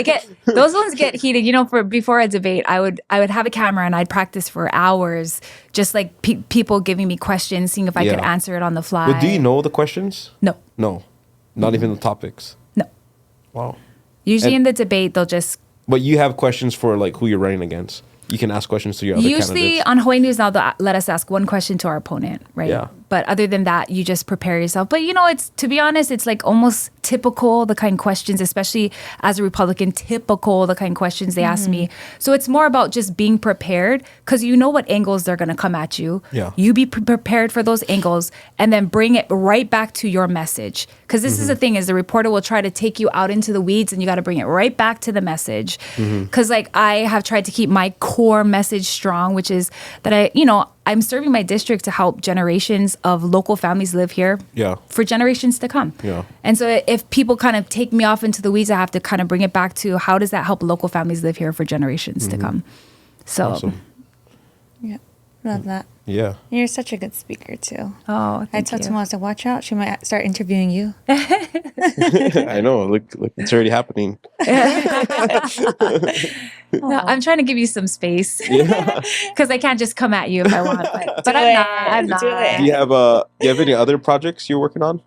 those ones get heated. For before a debate, I would have a camera and I'd practice for hours, just like people giving me questions, seeing if I could Yeah. answer it on the fly. But do you know the questions? No, No, not even the topics. no. Wow. Usually And- in the debate, they'll just But you have questions for like who you're running against. You can ask questions to your other usually candidates. on Hawaii News now they'll let us ask one question to our opponent, right? Yeah. But other than that, you just prepare yourself. But it's, to be honest, it's like almost typical the kind of questions, especially as a Republican, typical the kind of questions they ask me. So it's more about just being prepared because you know what angles they're going to come at you. Yeah. You be prepared for those angles and then bring it right back to your message. Because this is the thing is the reporter will try to take you out into the weeds and you got to bring it right back to the message. Because like I have tried to keep my core message strong, which is that I'm serving my district to help generations of local families live here Yeah. for generations to come. Yeah. And so if people kind of take me off into the weeds, I have to kind of bring it back to how does that help local families live here for generations to come? So, Awesome. Yeah, love that. Yeah. You're such a good speaker too. oh, I thank told you. Tumua, I said, watch out. She might start interviewing you. I know. Look, it's already happening. No, I'm trying to give you some space Yeah. because I can't just come at you if I want. But Do I'm it. not. I'm Do not. it. Do you have any other projects you're working on?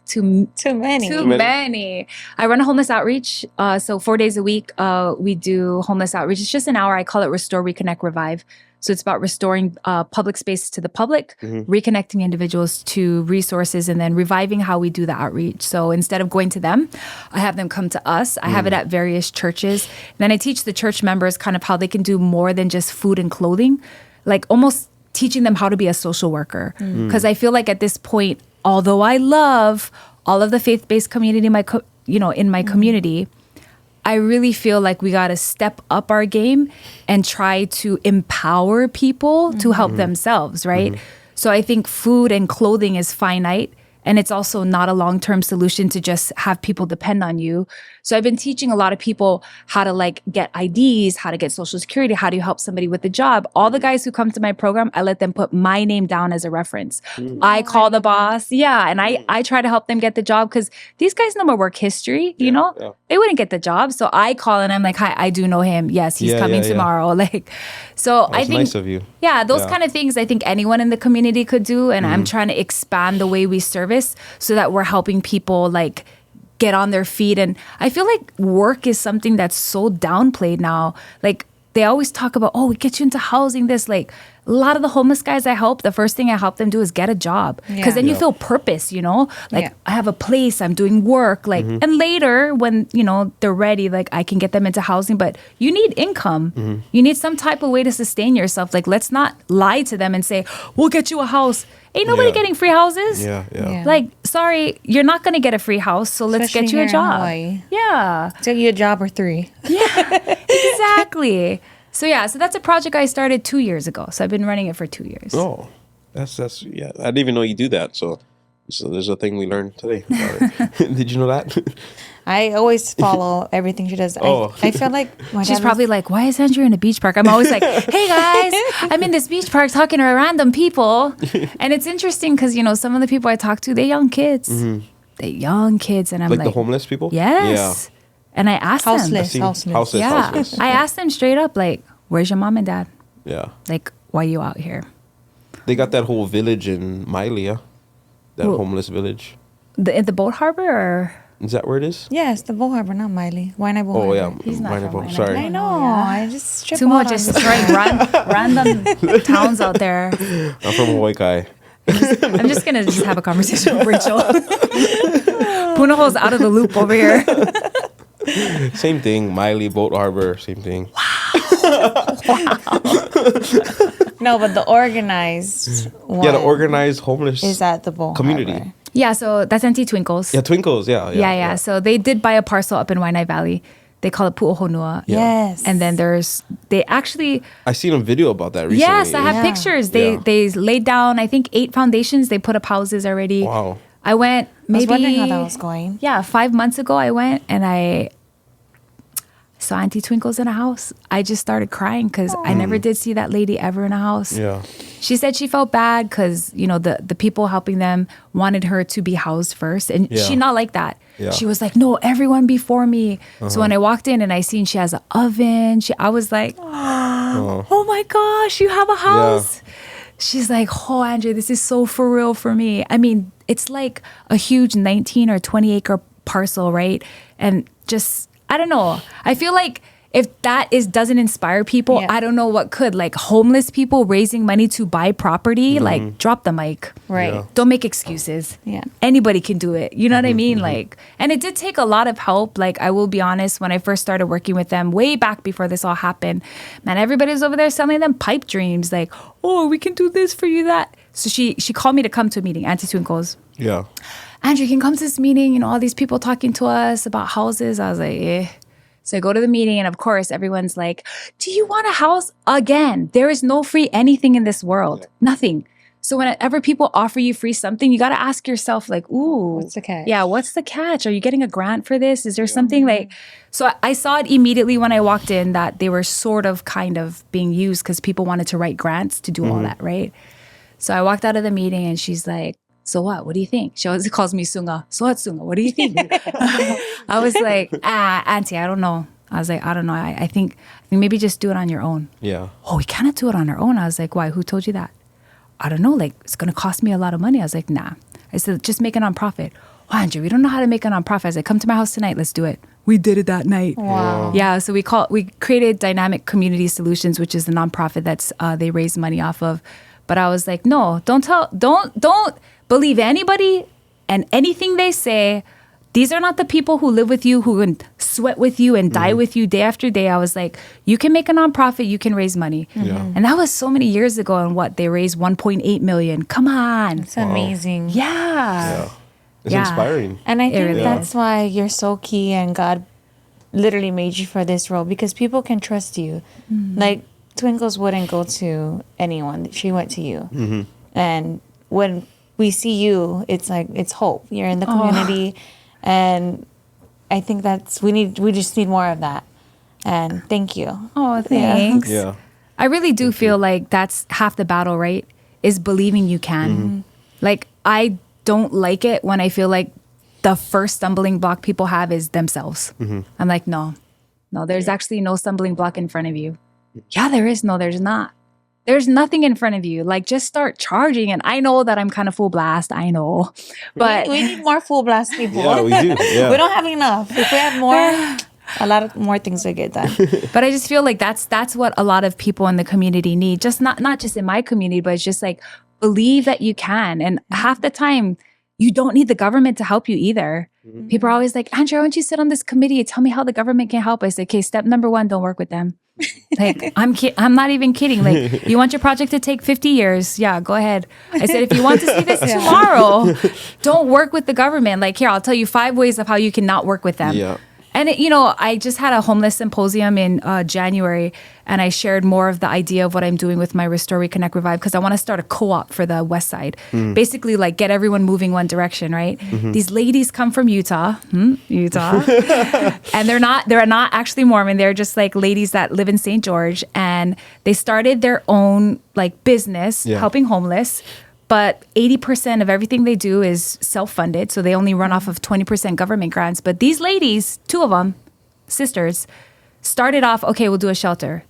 Too Too many. Too many? many. I run a homeless outreach. So 4 days a week, we do homeless outreach. It's just an hour. I call it Restore, Reconnect, Revive. So it's about restoring public space to the public, reconnecting individuals to resources, and then reviving how we do the outreach. So instead of going to them, I have them come to us. I have it at various churches. Then I teach the church members kind of how they can do more than just food and clothing, like almost teaching them how to be a social worker. Because I feel like at this point, although I love all of the faith-based community in my community, I really feel like we got to step up our game and try to empower people to help themselves, right? So I think food and clothing is finite. And it's also not a long-term solution to just have people depend on you. So I've been teaching a lot of people how to like get IDs, how to get Social Security, how do you help somebody with a job. All the guys who come to my program, I let them put my name down as a reference. I call the boss. Yeah. And I try to help them get the job because these guys know my work history, you know? Yeah. They wouldn't get the job. So I call and I'm like, hi, I do know him. Yes, he's Yeah, coming yeah, yeah. tomorrow. Like, so I That's think nice of you. yeah, those Yeah. kind of things I think anyone in the community could do. And I'm trying to expand the way we service so that we're helping people like get on their feet. And I feel like work is something that's so downplayed now. Like they always talk about, oh, we get you into housing, this like a lot of the homeless guys I help, the first thing I help them do is get a job. Because then you Yeah. feel purpose, you know? Like Yeah. I have a place, I'm doing work. Like and later when, they're ready, like I can get them into housing. But you need income. You need some type of way to sustain yourself. Like let's not lie to them and say, we'll get you a house. Ain't nobody Yeah. getting free houses. Yeah. Yeah. Like, sorry, you're not gonna get a free house, so let's Especially get you a here in job. Hawaii. Yeah. Took you a job or 3. Exactly. So that's a project I started 2 years ago. So I've been running it for 2 years. Oh, that's yeah. I didn't even know you do that. So there's a thing we learned today about it. Did you know that? I always follow everything she does. Oh. I feel like my She's dad probably like, why is Andrea in a beach park? I'm always like, hey guys, I'm in this beach park talking to random people. And it's interesting because, some of the people I talk to, they're young kids. They're young kids. And I'm Like like, the homeless people? yes. And I asked them. houseless, See, houseless. houseless, Yeah. houseless. I asked them straight up, like, where's your mom and dad? Yeah. Like, why are you out here? They got that whole village in Mailia. That Who? homeless village. At the boat harbor or? Is that where it is? Yes, the Bull Harbor, not Miley. Waianae Bull Oh, Harbor. yeah. He's not Minor from Bowl. Waianae. Sorry. I know. I just trip Tumua out just on this. throwing random towns out there. I'm from Hawaii. I'm just gonna just have a conversation with Rachel. Punaho's out of the loop over here. Same thing. Miley, Boat Harbor, same thing. No, but the organized one Yeah, the organized homeless is at the Bull community. Harbor. Yeah, so that's Auntie Twinkles. Yeah, Twinkles. Yeah. So they did buy a parcel up in Waianae Valley. They call it Pu'ohonua. Yes. And then they actually, I seen a video about that recently. yes, I have Yeah. pictures. They laid down, I think, 8 foundations. They put up houses already. Wow. I went I was maybe, wondering how that was going. yeah, 5 months ago I went and I saw Auntie Twinkles in a house. I just started crying because I never did see that lady ever in a house. Yeah. She said she felt bad because, the people helping them wanted her to be housed first. And Yeah. she not like that. Yeah. She was like, no, everyone before me. So when I walked in and I seen she has an oven, I was like, oh my gosh, you have a house. She's like, oh, Andrea, this is so for real for me. I mean, it's like a huge 19 or 20 acre parcel, right? And just, I don't know. I feel like if that doesn't inspire people, Yeah. I don't know what could. Like homeless people raising money to buy property, like drop the mic. Right. Yeah. Don't make excuses. Yeah. Anybody can do it. You know what I mean? Like, and it did take a lot of help. Like, I will be honest, when I first started working with them way back before this all happened, man, everybody was over there selling them pipe dreams. Like, oh, we can do this for you, that. So she called me to come to a meeting, Auntie Twinkles. Yeah. Andrew, you can come to this meeting, all these people talking to us about houses. I was like, eh. So I go to the meeting and of course everyone's like, do you want a house? Again, there is no free anything in this world. Nothing. So whenever people offer you free something, you got to ask yourself like, ooh. What's the catch? Yeah, what's the catch? Are you getting a grant for this? Is there something like... So I saw it immediately when I walked in that they were sort of kind of being used because people wanted to write grants to do all that, right? So I walked out of the meeting and she's like, so what? What do you think? She always calls me Sunga. So what, Sunga? What do you think? I was like, Auntie, I don't know. I was like, I don't know. I think maybe just do it on your own. Yeah. Oh, we cannot do it on our own. I was like, why? Who told you that? I don't know. Like, it's going to cost me a lot of money. I was like, nah. I said, just make a nonprofit. Oh, Andrew, we don't know how to make a nonprofit. I was like, come to my house tonight. Let's do it. We did it that night. Wow. Yeah, so we created Dynamic Community Solutions, which is the nonprofit that's they raise money off of. But I was like, no, don't believe anybody and anything they say. These are not the people who live with you, who can sweat with you and die with you day after day. I was like, you can make a nonprofit, you can raise money. Yeah. And that was so many years ago. And they raised 1.8 million. Come on. It's amazing. Yeah. Yeah. It's Yeah. inspiring. And I think really that's why you're so key and God literally made you for this role because people can trust you. Like Twinkles wouldn't go to anyone. She went to you. And when we see you, it's like, it's hope. You're in the community. And I think we just need more of that. And thank you. Oh, thanks. Yeah. I really do feel like that's half the battle, right? Is believing you can. Like, I don't like it when I feel like the first stumbling block people have is themselves. I'm like, no, there's actually no stumbling block in front of you. Yeah, there is. No, there's not. There's nothing in front of you. Like, just start charging. And I know that I'm kind of full blast. I know. But We need more full blast people. Yeah, we do. Yeah. We don't have enough. If we had more, a lot of more things would get done. But I just feel like that's what a lot of people in the community need. Just not just in my community, but it's just like believe that you can. And half the time, you don't need the government to help you either. People are always like, Andrea, why don't you sit on this committee and tell me how the government can help? I say, okay, step number 1, don't work with them. Like, I'm not even kidding. Like, you want your project to take 50 years? Yeah, go ahead. I said, if you want to see this tomorrow, don't work with the government. Like, here, I'll tell you 5 ways of how you can not work with them. Yeah. And, I just had a homeless symposium in January, and I shared more of the idea of what I'm doing with my Restore, Reconnect, Revive, because I want to start a co-op for the West Side. Basically, like, get everyone moving one direction, right? These ladies come from Utah, and they're not actually Mormon. They're just, like, ladies that live in St. George, and they started their own, like, business helping homeless. But 80% of everything they do is self-funded. So they only run off of 20% government grants. But these ladies, 2 of them, sisters, started off, okay, we'll do a shelter.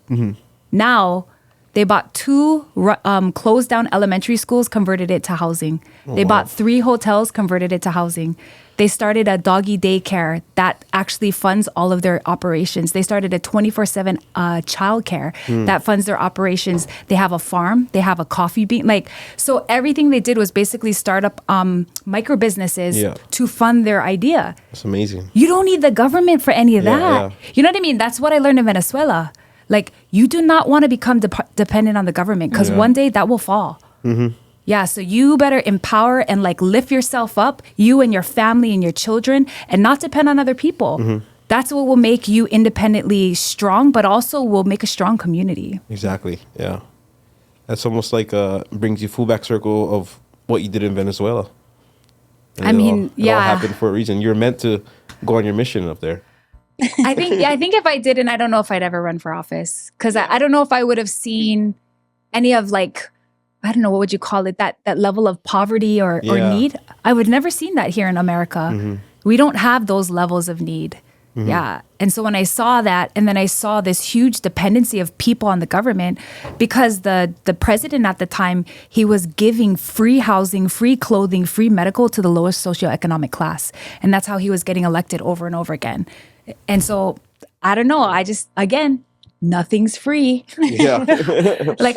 Now they bought 2 closed down elementary schools, converted it to housing. They bought 3 hotels, converted it to housing. They started a doggy daycare that actually funds all of their operations. They started a 24/7 childcare that funds their operations. They have a farm. They have a coffee bean. So everything they did was basically start up micro businesses to fund their idea. That's amazing. You don't need the government for any of that. Yeah. You know what I mean? That's what I learned in Venezuela. You do not want to become dependent on the government because one day that will fall. Yeah, so you better empower and lift yourself up, you and your family and your children, and not depend on other people. That's what will make you independently strong, but also will make a strong community. Exactly. Yeah, that's almost brings you full back circle of what you did in Venezuela. And it all happened for a reason. You're meant to go on your mission up there. I think if I didn't, I don't know if I'd ever run for office because I don't know if I would have seen any of I don't know, what would you call it? That level of poverty or need. I would never seen that here in America. We don't have those levels of need. Yeah. And so when I saw that, and then I saw this huge dependency of people on the government, because the president at the time, he was giving free housing, free clothing, free medical to the lowest socioeconomic class. And that's how he was getting elected over and over again. And so, I don't know. Again, nothing's free. Yeah.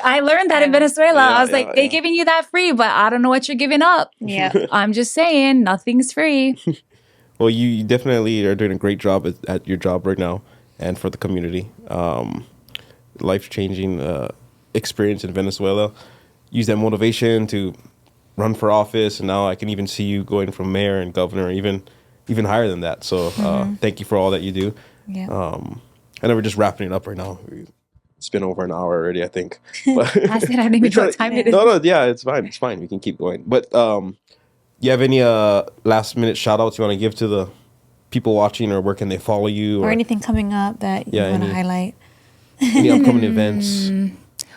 I learned that in Venezuela. I was they're giving you that free, but I don't know what you're giving up. Yeah. I'm just saying, nothing's free. Well, you definitely are doing a great job at your job right now and for the community. Life-changing experience in Venezuela. Use that motivation to run for office, and now I can even see you going from mayor and governor, even higher than that. So thank you for all that you do. Yeah. I know we're just wrapping it up right now. It's been over an hour already, I think. But I said I didn't even know what time it is. No, yeah, it's fine. It's fine. We can keep going. But you have any last minute shout outs you want to give to the people watching, or where can they follow you? Or anything coming up that you want to highlight? Any upcoming events?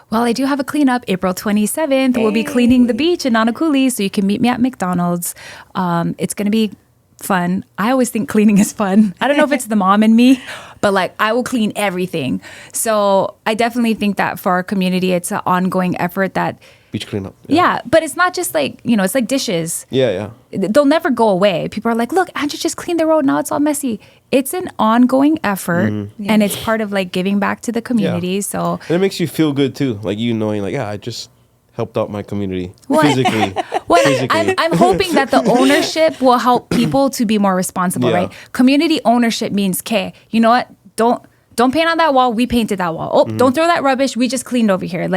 Well, I do have a cleanup April 27th. We'll be cleaning the beach in Nanakuli, so you can meet me at McDonald's. It's going to be fun. I always think cleaning is fun. I don't know if it's the mom in me, but I will clean everything. So I definitely think that for our community, it's an ongoing effort that beach cleanup. Yeah, but it's not just it's like dishes. Yeah. They'll never go away. People are like, look, Andrew just cleaned the road. Now it's all messy. It's an ongoing effort, and it's part of giving back to the community. Yeah. So and it makes you feel good too, knowing I just helped out my community physically. I'm hoping that the ownership will help people to be more responsible, right? Community ownership means, okay, you know what? Don't paint on that wall. We painted that wall. Oh, don't throw that rubbish. We just cleaned over here.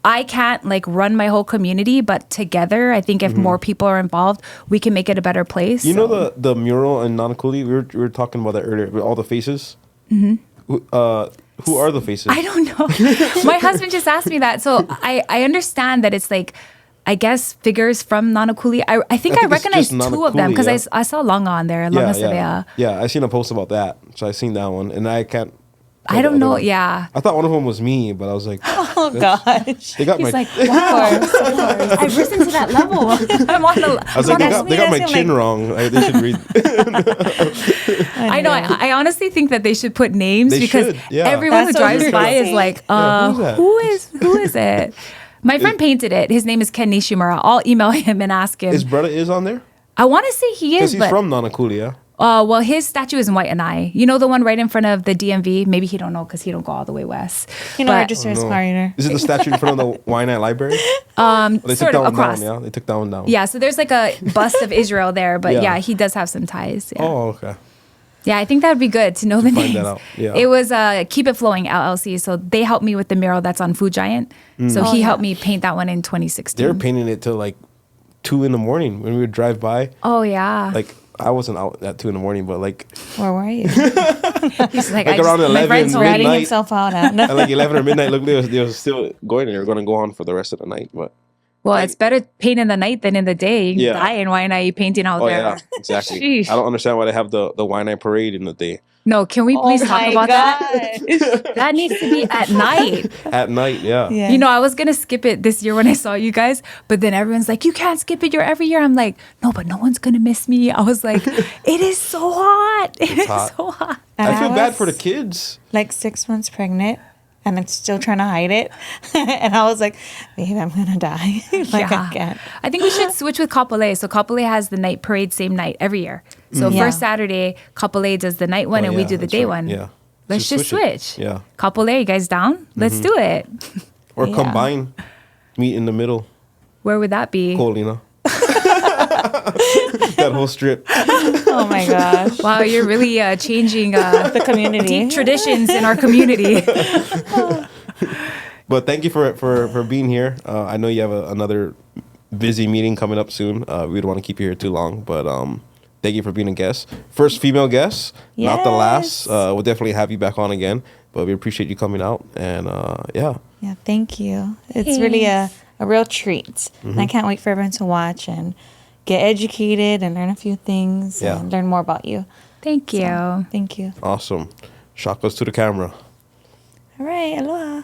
I can't run my whole community, but together, I think if more people are involved, we can make it a better place. You know the mural in Nanakuli? We were talking about that earlier. With all the faces. Who are the faces? I don't know. My husband just asked me that. So I understand that it's I guess figures from Nanakuli. I think I recognize two of them because I saw Longa on there. Longa Sevilla. Yeah, I seen a post about that. So I seen that one, and I can't. I don't know. Yeah. I thought one of them was me, but I was like, oh gosh. They got He's my. Of course. I've risen to that level. I'm on the. I was like, they got my chin wrong. They should read. I know. I honestly think that they should put names because everyone who drives by is who is it? My friend painted it. His name is Ken Nishimura. I'll email him and ask him. His brother is on there? I want to say he is. Because he's from Nanakuli, yeah? Well, his statue is in White and I. You know the one right in front of the DMV? Maybe he don't know because he don't go all the way west. Register his partner. Is it the statue in front of the Waianae Library? They sort of across. Down, yeah? They took that one down. Yeah, so there's a bust of Israel there, but he does have some ties. Yeah. Oh, okay. Yeah, I think that would be good to know the names. Find that out. Yeah. It was Keep It Flowing LLC, so they helped me with the mural that's on Food Giant. So he helped me paint that one in 2016. They were painting it till 2 a.m. when we would drive by. Oh yeah. I wasn't out at 2 a.m, but where were you? He's around 11 my friend's midnight. ratting himself out at 11 or midnight. Look, they were still going, and they were going to go on for the rest of the night. But it's better paint in the night than in the day. You die in Waianae painting out there. Yeah, exactly. Sheesh. I don't understand why they have the Waianae parade in the day. No, can we please talk about that? That needs to be at night. At night, yeah. I was going to skip it this year when I saw you guys, but then everyone's like, you can't skip it. You're every year. I'm like, no, but no one's going to miss me. I was like, it is so hot. It's so hot. I feel bad for the kids. 6 months pregnant. And I'm still trying to hide it. And I was like, babe, I'm going to die. I can't. I think we should switch with Kapolei. So Kapolei has the night parade same night every year. So Yeah. first Saturday, couple A does the night one, Oh, and we yeah, do the that's day right. one. Yeah. Let's just switch. It. Yeah. Couple A, you guys down? Let's do it. Or Yeah. combine, meet in the middle. Where would that be? Colina. That whole strip. Oh my gosh. Wow, you're really changing The community. deep traditions in our community. But thank you for being here. I know you have another busy meeting coming up soon. We don't want to keep you here too long, but thank you for being a guest. First female guest, not the last. Yes. We'll definitely have you back on again, but we appreciate you coming out. And yeah. Yeah, thank you. It's really a real treat. And I can't wait for everyone to watch and get educated and learn a few things Yeah. and learn more about you. Thank you. So, thank you. Awesome. Shakas to the camera. All right, aloha.